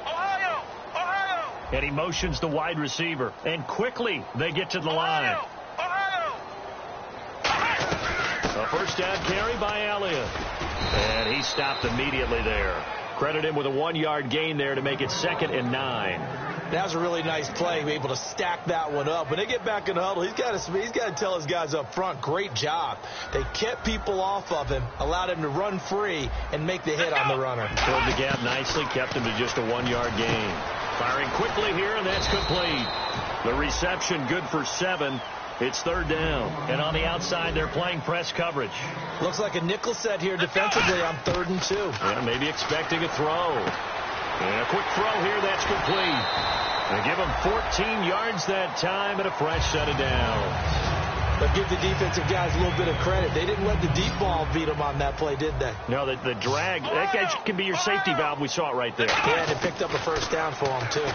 Ohio.
And he motions the wide receiver. And quickly they get to the line. A first down carry by Elliott. And he stopped immediately there. Credit him with a 1-yard gain there to make it 2nd and 9.
That was a really nice play, able to stack that one up. When they get back in the huddle, he's got to tell his guys up front, great job. They kept people off of him, allowed him to run free and make the hit on the runner.
Filled the gap nicely, kept him to just a 1-yard gain. Firing quickly here, and that's complete. The reception good for 7. It's 3rd down. And on the outside, they're playing press coverage.
Looks like a nickel set here defensively on 3rd and 2.
Yeah, maybe expecting a throw. And a quick throw here, that's complete. They give him 14 yards that time and a fresh set of downs.
But give the defensive guys a little bit of credit. They didn't let the deep ball beat them on that play, did they?
No, the drag, that guy can be your safety valve. We saw it right there.
Yeah, and it picked up a first down for him, too.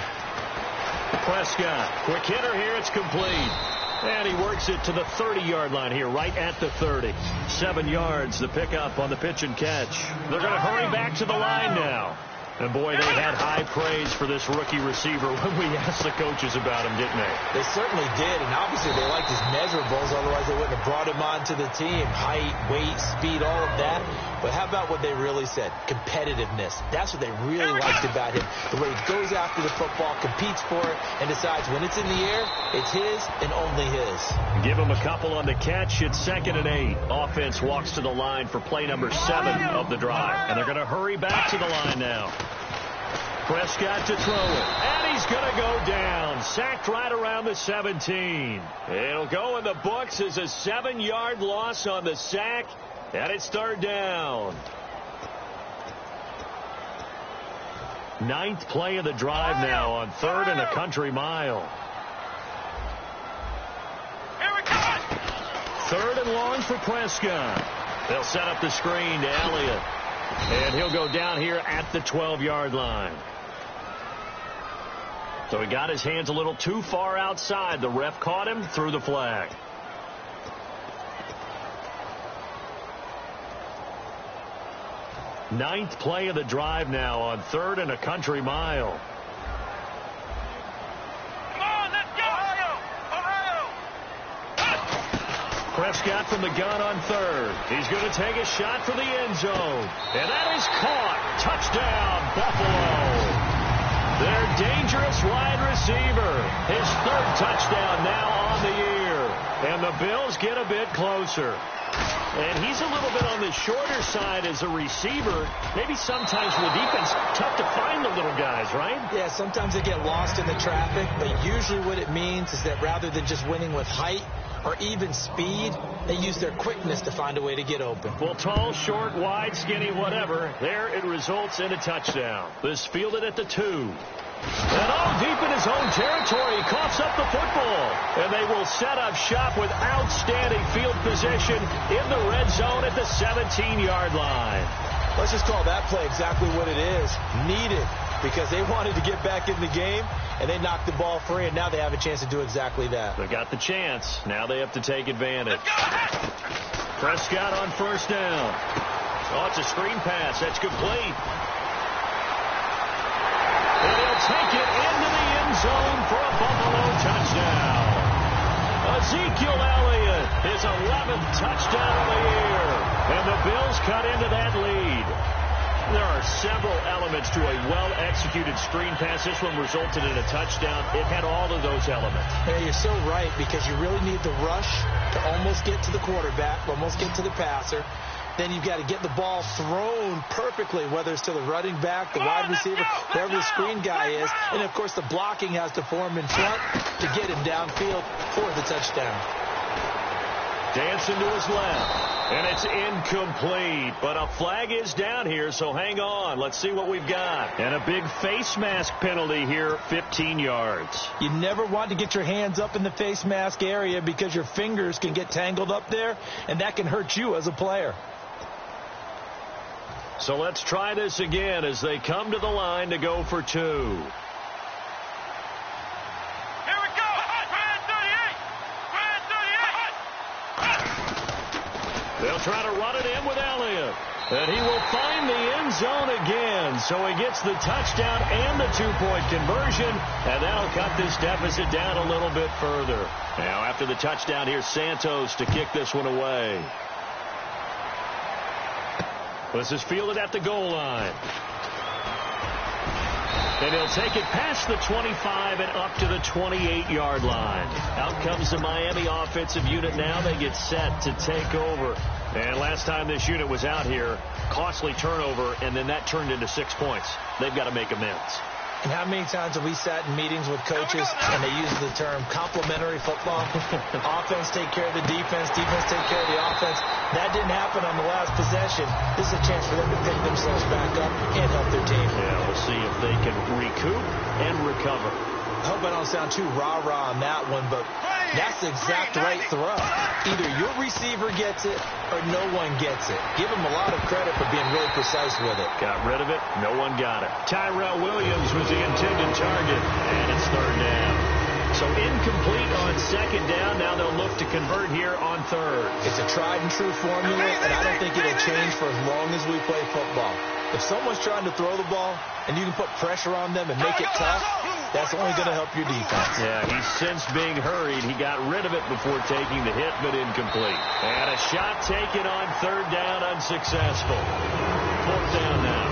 Prescott, quick hitter here, it's complete. And he works it to the 30-yard line here, right at the 30. 7 yards, the pickup on the pitch and catch. They're going to hurry back to the line now. And, boy, they had high praise for this rookie receiver when we asked the coaches about him, didn't they?
They certainly did, and obviously they liked his measurables. Otherwise, they wouldn't have brought him onto the team. Height, weight, speed, all of that. But how about what they really said? Competitiveness. That's what they really liked about him. The way he goes after the football, competes for it, and decides when it's in the air, it's his and only his.
Give him a couple on the catch. It's 2nd and 8. Offense walks to the line for play number 7 of the drive. And they're going to hurry back to the line now. Prescott to throw it. And he's going to go down. Sacked right around the 17. It'll go in the books as a 7-yard loss on the sack. And it's 3rd down. 9th play of the drive now on 3rd and a country mile.
Here we go.
3rd and long for Prescott. They'll set up the screen to Elliott. And he'll go down here at the 12-yard line. So he got his hands a little too far outside. The ref caught him, threw the flag. Ninth play of the drive now on 3rd and a country mile.
Come on, let's go. Ohio.
Prescott from the gun on 3rd. He's going to take a shot for the end zone. And that is caught. Touchdown, Buffalo. Their dangerous wide receiver. His 3rd touchdown now on the year. And the Bills get a bit closer. And he's a little bit on the shorter side as a receiver. Maybe sometimes for the defense, tough to find the little guys, right?
Yeah, sometimes they get lost in the traffic, but usually what it means is that rather than just winning with height or even speed, they use their quickness to find a way to get open.
Well, tall, short, wide, skinny, whatever, there it results in a touchdown. This fielded at the 2. And all deep in his own territory, he coughs up the football. And they will set up shop with outstanding field position in the red zone at the 17-yard line.
Let's just call that play exactly what it is. Needed, because they wanted to get back in the game, and they knocked the ball free, and now they have a chance to do exactly that.
They got the chance. Now they have to take advantage. Prescott on 1st down. Oh, it's a screen pass. That's complete. And he'll take it into the end zone for a Buffalo touchdown. Ezekiel Elliott, his 11th touchdown of the year. And the Bills cut into that lead. There are several elements to a well-executed screen pass. This one resulted in a touchdown. It had all of those elements.
Yeah, you're so right, because you really need the rush to almost get to the quarterback, almost get to the passer. Then you've got to get the ball thrown perfectly, whether it's to the running back, the wide receiver, wherever the screen guy is. And, of course, the blocking has to form in front to get him downfield for the touchdown.
Dancing to his left. And it's incomplete, but a flag is down here, so hang on. Let's see what we've got. And a big face mask penalty here, 15 yards.
You never want to get your hands up in the face mask area because your fingers can get tangled up there, and that can hurt you as a player.
So let's try this again as they come to the line to go for 2. They'll try to run it in with Elliott. And he will find the end zone again. So he gets the touchdown and the 2-point conversion. And that'll cut this deficit down a little bit further. Now after the touchdown, here's Santos to kick this one away. This is fielded at the goal line. And he'll take it past the 25 and up to the 28-yard line. Out comes the Miami offensive unit now. They get set to take over. And last time this unit was out here, costly turnover, and then that turned into 6 points. They've got to make amends.
And how many times have we sat in meetings with coaches and they use the term complementary football? Offense take care of the defense, defense take care of the offense. That didn't happen on the last possession. This is a chance for them to pick themselves back up and help their team.
Yeah, we'll see if they can recoup and recover.
I hope I don't sound too rah-rah on that one, but that's the exact right throw. Either your receiver gets it or no one gets it. Give him a lot of credit for being really precise with it.
Got rid of it. No one got it. Tyrell Williams was the intended target, and it's third down. So incomplete on second down. Now they'll look to convert here on third.
It's a tried-and-true formula, and I don't think it'll change for as long as we play football. If someone's trying to throw the ball and you can put pressure on them and make it tough, that's only going to help your defense.
Yeah, he's since being hurried. He got rid of it before taking the hit, but incomplete. And a shot taken on third down, unsuccessful. Fourth down now.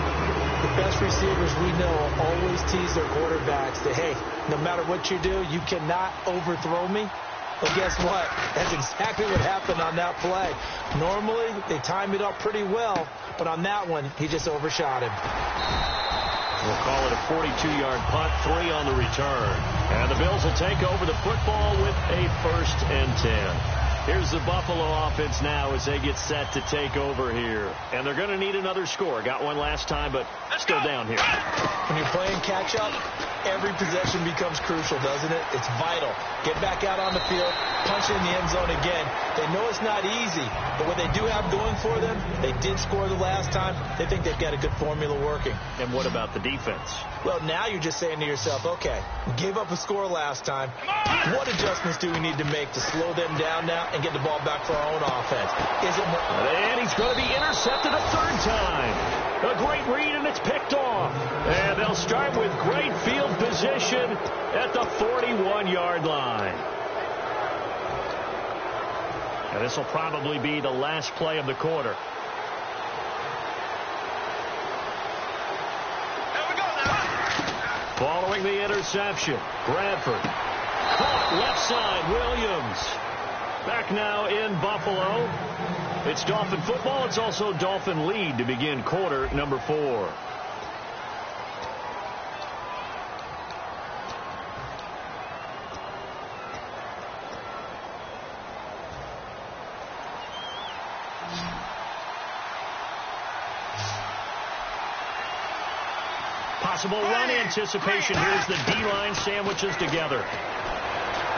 The best receivers we know always tease their quarterbacks that, hey, no matter what you do, you cannot overthrow me. Well, guess what? That's exactly what happened on that play. Normally, they time it up pretty well, but on that one, he just overshot him.
We'll call it a 42-yard punt, 3 on the return. And the Bills will take over the football with a 1st and 10. Here's the Buffalo offense now as they get set to take over here. And they're going to need another score. Got one last time, but still down here.
When you're playing catch-up, every possession becomes crucial, doesn't it? It's vital. Get back out on the field, punch it in the end zone again. They know it's not easy, but what they do have going for them, they did score the last time. They think they've got a good formula working.
And what about the defense?
Well, now you're just saying to yourself, okay, we gave up a score last time. What adjustments do we need to make to slow them down now and get the ball back for our own offense? Is it more?
And he's going to be intercepted a third time. A great read, and it's picked off. And they'll start with great field position at the 41-yard line. And this will probably be the last play of the quarter. Following the interception, Bradford. Caught left side, Williams. Back now in Buffalo. It's Dolphin football. It's also Dolphin lead to begin quarter number 4. Possible run anticipation. Here's the D-line sandwiches together.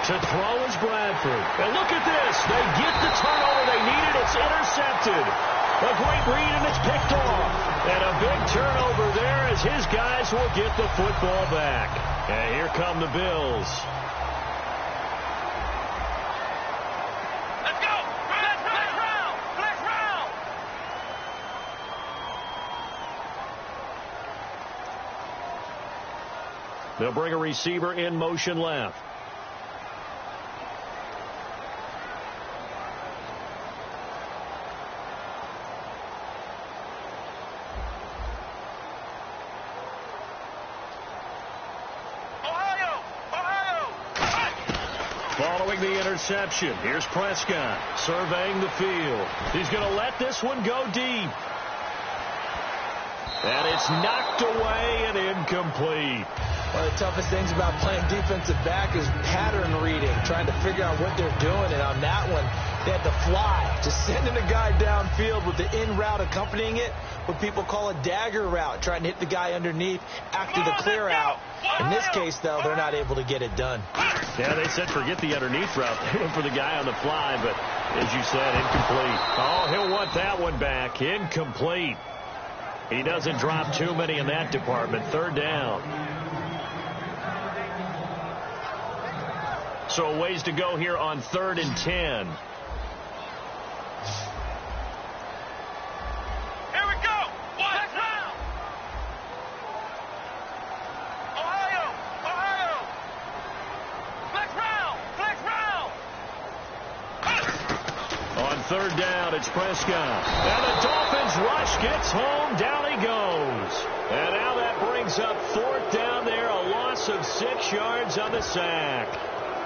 To throw is Bradford. And look at this. They get the turnover they needed. It's intercepted. A great read, and it's picked off. And a big turnover there as his guys will get the football back. And here come the Bills.
Let's go! Flex round! Flex round!
They'll bring a receiver in motion left. Following the interception, here's Prescott surveying the field. He's going to let this one go deep. And it's knocked away and incomplete.
One of the toughest things about playing defensive back is pattern reading, trying to figure out what they're doing. And on that one, they had to fly, just sending a guy downfield with the in route accompanying it, what people call a dagger route, trying to hit the guy underneath after the clear out. In this case, though, they're not able to get it done.
Yeah, they said forget the underneath route. They went for the guy on the fly, but as you said, incomplete. Oh, he'll want that one back. Incomplete. He doesn't drop too many in that department. Third down. So a ways to go here on 3rd and 10.
Here we go. Flex round. Ohio. Flex round.
On 3rd down, it's Prescott. And the Dolphins rush gets home. Down he goes. And now that brings up 4th down there. A loss of 6 yards on the sack.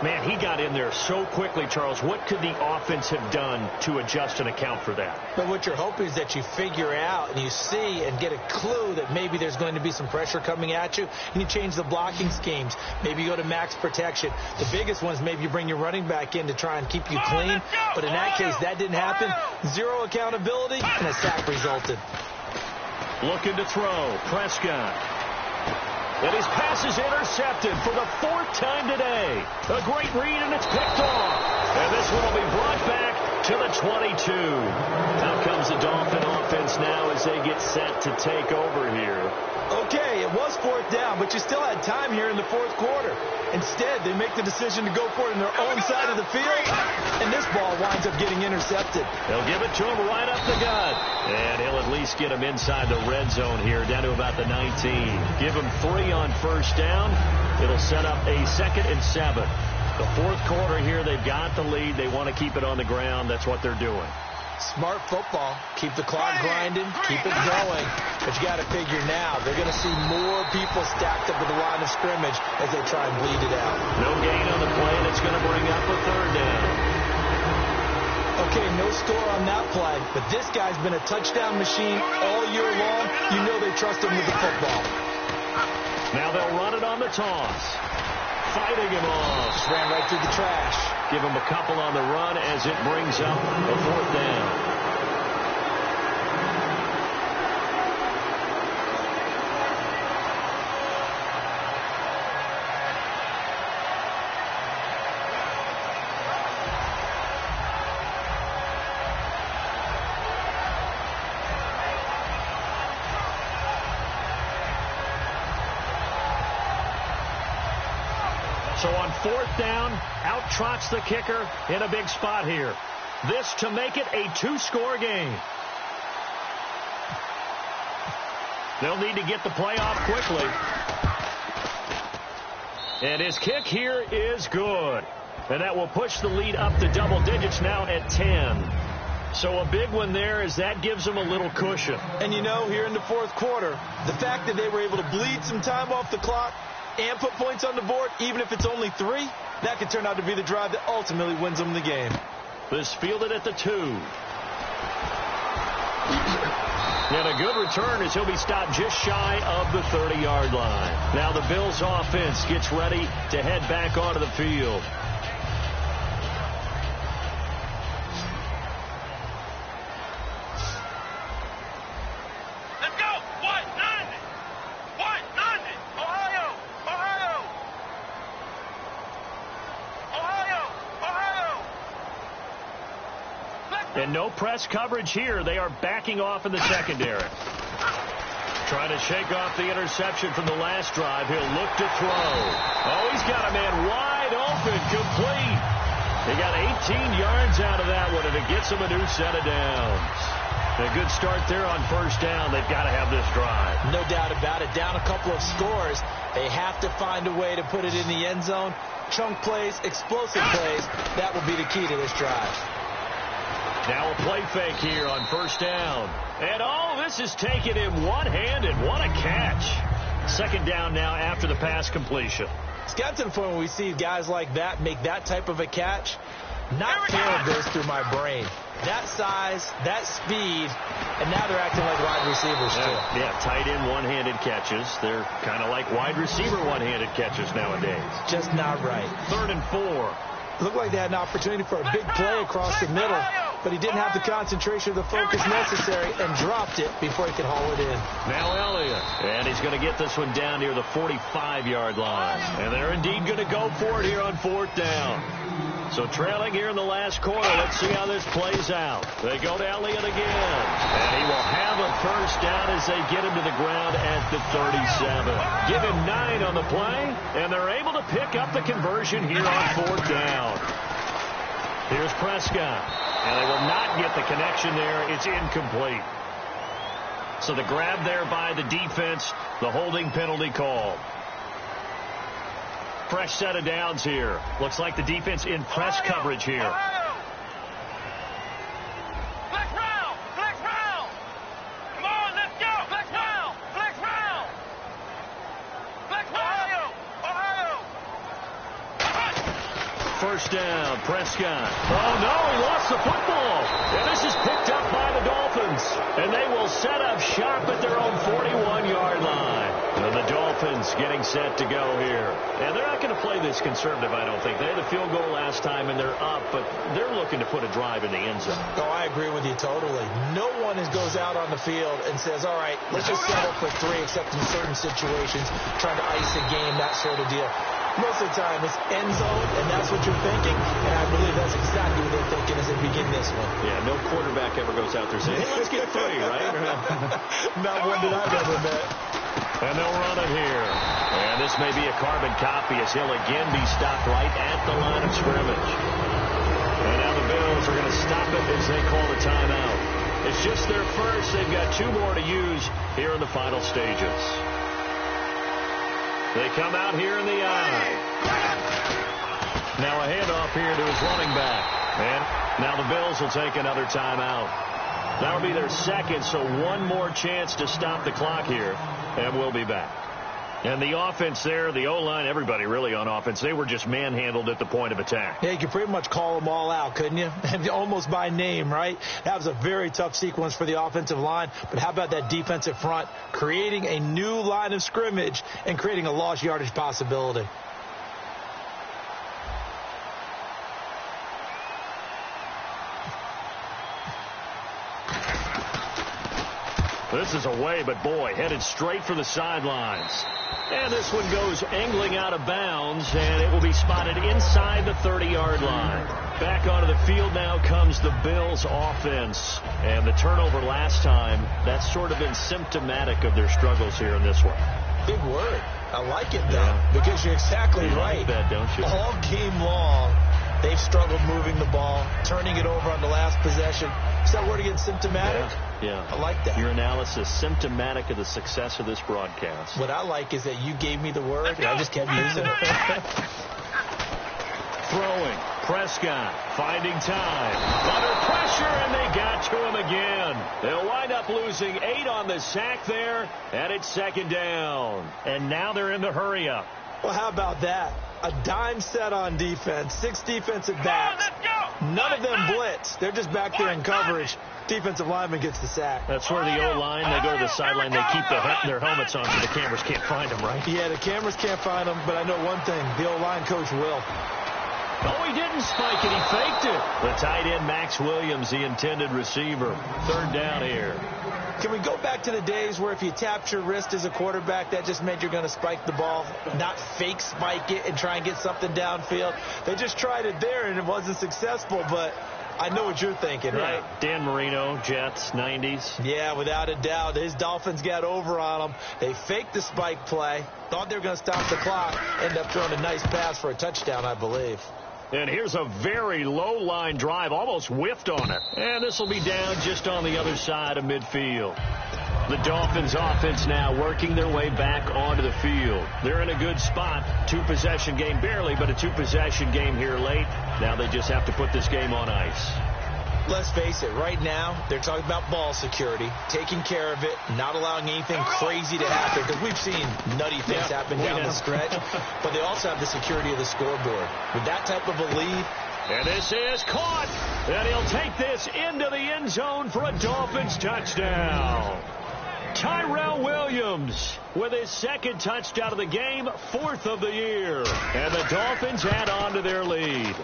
Man, he got in there so quickly, Charles. What could the offense have done to adjust and account for that?
But what you're hoping is that you figure out and you see and get a clue that maybe there's going to be some pressure coming at you, and you change the blocking schemes. Maybe you go to max protection. The biggest one is maybe you bring your running back in to try and keep you clean. But in that case, that didn't happen. Zero accountability, and a sack resulted.
Looking to throw. Prescott. And his pass is intercepted for the 4th time today. A great read, and it's picked off. And this one will be brought back to the 22. Out comes the Dolphin offense now as they get set to take over here.
Okay, it was 4th down, but you still had time here in the 4th quarter. Instead, they make the decision to go for it in their own side of the field, and this ball winds up getting intercepted.
They'll give it to him right up the gut. And he'll at least get him inside the red zone here, down to about the 19. Give him 3 on 1st down. It'll set up a 2nd and 7. The 4th quarter here, they've got the lead. They want to keep it on the ground. That's what they're doing.
Smart football. Keep the clock grinding, keep it going. But you got to figure now, they're going to see more people stacked up at the line of scrimmage as they try and bleed it out.
No gain on the play, and it's going to bring up a 3rd down.
Okay, no score on that play, but this guy's been a touchdown machine all year long. You know they trust him with the football.
Now they'll run it on the toss. Fighting him off.
Just ran right through the trash.
Give him a couple on the run as it brings up a 4th down. So on 4th down, out trots the kicker in a big spot here. This to make it a 2-score game. They'll need to get the play off quickly. And his kick here is good. And that will push the lead up to double digits now at 10. So a big one there as that gives them a little cushion.
And you know, here in the 4th quarter, the fact that they were able to bleed some time off the clock and put points on the board, even if it's only 3, that could turn out to be the drive that ultimately wins them the game.
This fielded at the 2. And a good return as he'll be stopped just shy of the 30-yard line. Now the Bills offense gets ready to head back onto the field.
Let's go. White 90. White 90. Ohio.
And no press coverage here. They are backing off in the secondary. Trying to shake off the interception from the last drive. He'll look to throw. Oh, he's got a man wide open, complete. He got 18 yards out of that one, and it gets him a new set of downs. A good start there on 1st down. They've got to have this drive.
No doubt about it. Down a couple of scores. They have to find a way to put it in the end zone. Chunk plays, explosive plays. That will be the key to this drive.
Now a play fake here on 1st down. And all this is taken in one-handed. What a catch. 2nd down now after the pass completion.
It's got to the point where we see guys like that make that type of a catch. Not fair goes through my brain. that size, that speed, and now they're acting like wide receivers too.
Yeah, tight end one-handed catches. They're kind of like wide receiver one-handed catches nowadays.
Just not right.
3rd and 4.
Looked like they had an opportunity for a big play across the middle, but he didn't have the concentration or the focus necessary and dropped it before he could haul it in.
Now Elliott. And he's going to get this one down near the 45-yard line. And they're indeed going to go for it here on 4th down. So trailing here in the last quarter. Let's see how this plays out. They go to Elliott again. And he will have a first down as they get him to the ground at the 37. Give him 9 on the play, and they're able to pick up the conversion here on 4th down. Here's Prescott. And they will not get the connection there. It's incomplete. So the grab there by the defense, the holding penalty called. Fresh set of downs here. Looks like the defense in press coverage here.
Flex round! Flex round! Come on, let's go! Flex round! Flex round! Flex Ohio!
First down, Prescott. Oh, no, he lost the football. And this is picked up by the Dolphins. And they will set up shop at their own 41-yard line. And the Dolphins getting set to go here. And they're not going to play this conservative, I don't think. They had the field goal last time, and they're up, but they're looking to put a drive in the end zone.
Oh, I agree with you totally. No one goes out on the field and says, all right, let's just settle for 3, except in certain situations, trying to ice a game, that sort of deal. Most of the time, it's end zone, and that's what you're thinking, and I believe that's exactly what they're thinking as they begin this one.
Yeah, no quarterback ever goes out there saying, hey, let's get 3, right?
Not one that I've ever met.
And they'll run it here. And this may be a carbon copy as he'll again be stopped right at the line of scrimmage. And now the Bills are going to stop it as they call the timeout. It's just their first. They've got 2 more to use here in the final stages. They come out here in the eye. Now a handoff here to his running back. And now the Bills will take another timeout. That'll be their second, so one more chance to stop the clock here. And we'll be back. And the offense there, the O-line, everybody really on offense, they were just manhandled at the point of attack.
Yeah, you could pretty much call them all out, couldn't you? Almost by name, right? That was a very tough sequence for the offensive line. But how about that defensive front, creating a new line of scrimmage and creating a lost yardage possibility?
This is away, but boy, headed straight for the sidelines. And this one goes angling out of bounds, and it will be spotted inside the 30-yard line. Back onto the field now comes the Bills offense. And the turnover last time, that's sort of been symptomatic of their struggles here in this one.
Big word. I like it, though, because you're exactly right.
Like that, don't you?
All game long, they've struggled moving the ball, turning it over on the last possession. Is that word again, symptomatic?
Yeah.
I like that.
Your analysis, symptomatic of the success of this broadcast.
What I like is that you gave me the word, and I just kept using it.
Throwing. Prescott finding time. Under pressure, and they got to him again. They'll wind up losing 8 on the sack there, and it's 2nd down. And now they're in the hurry-up.
Well, how about that? A dime set on defense, 6 defensive backs. None of them blitz. They're just back there in coverage. Defensive lineman gets the sack.
That's where the O-line, they go to the sideline, they keep their helmets on so the cameras can't find them, right?
Yeah, the cameras can't find them, but I know one thing. The O-line coach will.
Oh, he didn't spike it. He faked it. The tight end, Max Williams, the intended receiver. 3rd down here.
Can we go back to the days where if you tapped your wrist as a quarterback, that just meant you're going to spike the ball, not fake spike it and try and get something downfield? They just tried it there, and it wasn't successful, but I know what you're thinking, right?
Dan Marino, Jets, 90s.
Yeah, without a doubt. His Dolphins got over on them. They faked the spike play, thought they were going to stop the clock, ended up throwing a nice pass for a touchdown, I believe.
And here's a very low-line drive, almost whiffed on it. And this will be down just on the other side of midfield. The Dolphins offense now working their way back onto the field. They're in a good spot. 2-possession game, barely, but a 2-possession game here late. Now they just have to put this game on ice.
Let's face it, right now, they're talking about ball security, taking care of it, not allowing anything crazy to happen, because we've seen nutty things happen down the stretch, but they also have the security of the scoreboard. With that type of a lead,
And this is caught. And he'll take this into the end zone for a Dolphins touchdown. Tyrell Williams with his second touchdown of the game, 4th of the year. And the Dolphins add on to their lead.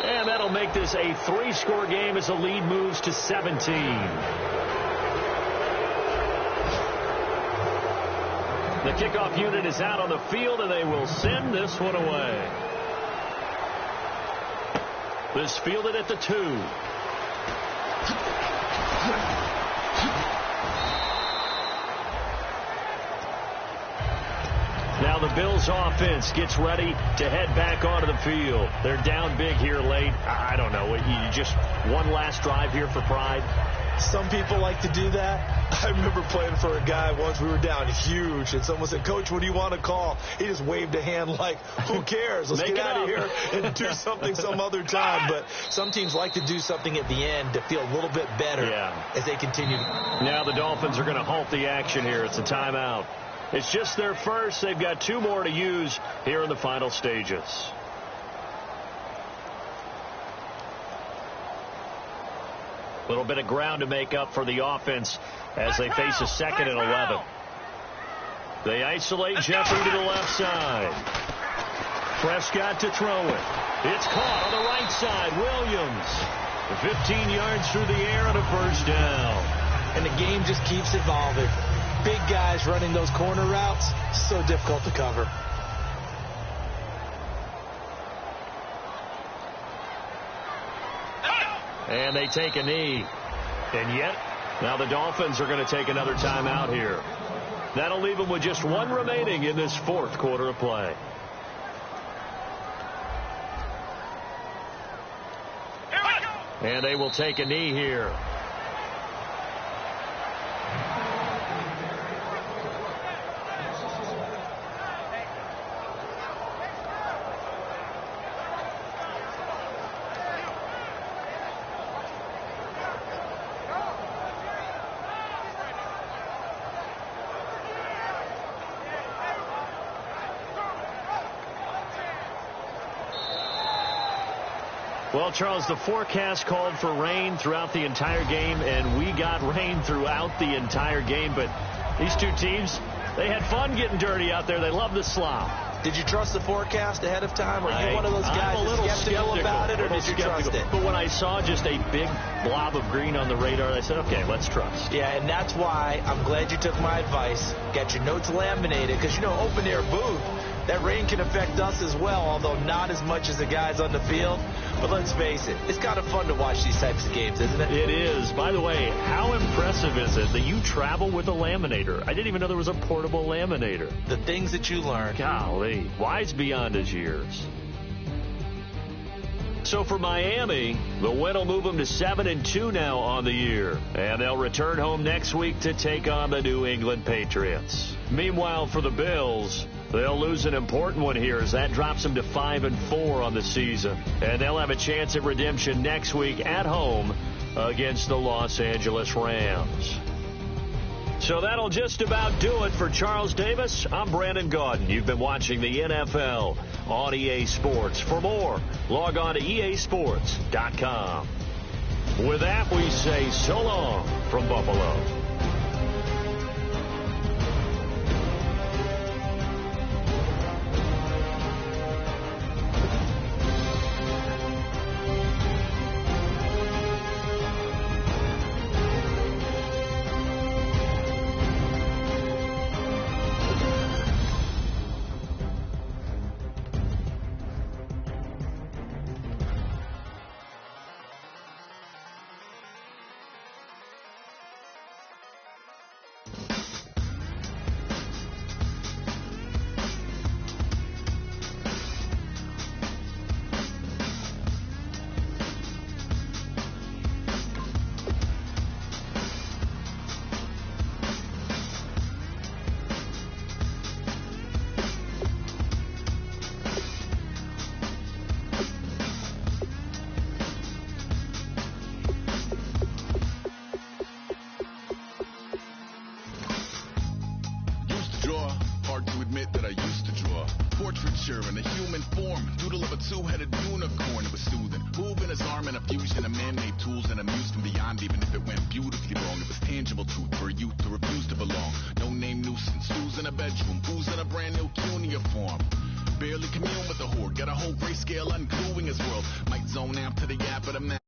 And that'll make this a 3-score game as the lead moves to 17. The kickoff unit is out on the field, and they will send this one away. This fielded at the 2. Now the Bills offense gets ready to head back onto the field. They're down big here late. I don't know. You just one last drive here for pride.
Some people like to do that. I remember playing for a guy once. We were down huge, and someone said, "Coach, what do you want to call?" He just waved a hand like, who cares? Let's get out of here and do something some other time. But some teams like to do something at the end to feel a little bit better as they continue.
Now the Dolphins are going to halt the action here. It's a timeout. It's just their first. They've got 2 more to use here in the final stages. A little bit of ground to make up for the offense as they face a 2nd and 11. They isolate Jeffrey to the left side. Prescott to throw it. It's caught on the right side. Williams, 15 yards through the air and a first down.
And the game just keeps evolving. Big guys running those corner routes, so difficult to cover.
And they take a knee. And yet, now the Dolphins are going to take another timeout here. That'll leave them with just 1 remaining in this 4th quarter of play. And they will take a knee here. Well, Charles, the forecast called for rain throughout the entire game, and we got rain throughout the entire game. But these 2 teams, they had fun getting dirty out there. They love the slop.
Did you trust the forecast ahead of time? Or are you one of those guys that's skeptical about it, or did you trust it?
But when I saw just a big blob of green on the radar, I said, okay, let's trust.
Yeah, and that's why I'm glad you took my advice. Get your notes laminated, because, open-air booth, that rain can affect us as well, although not as much as the guys on the field. But let's face it, it's kind of fun to watch these types of games, isn't it?
It is. By the way, how impressive is it that you travel with a laminator? I didn't even know there was a portable laminator.
The things that you learn.
Golly, wise beyond his years. So for Miami, the win will move them to 7-2 now on the year. And they'll return home next week to take on the New England Patriots. Meanwhile, for the Bills, they'll lose an important one here as that drops them to 5-4 on the season. And they'll have a chance at redemption next week at home against the Los Angeles Rams. So that'll just about do it for Charles Davis. I'm Brandon Gaudin. You've been watching the NFL on EA Sports. For more, log on to easports.com. With that, we say so long from Buffalo.
Portraiture in a human form, doodle of a 2-headed unicorn. It was tangible truth for a youth to refuse to belong. No name nuisance, who's in a bedroom, who's in a brand new cuneiform. Barely commune with the horde, got a whole grayscale ungluing his world. Might zone out to the gap of the map.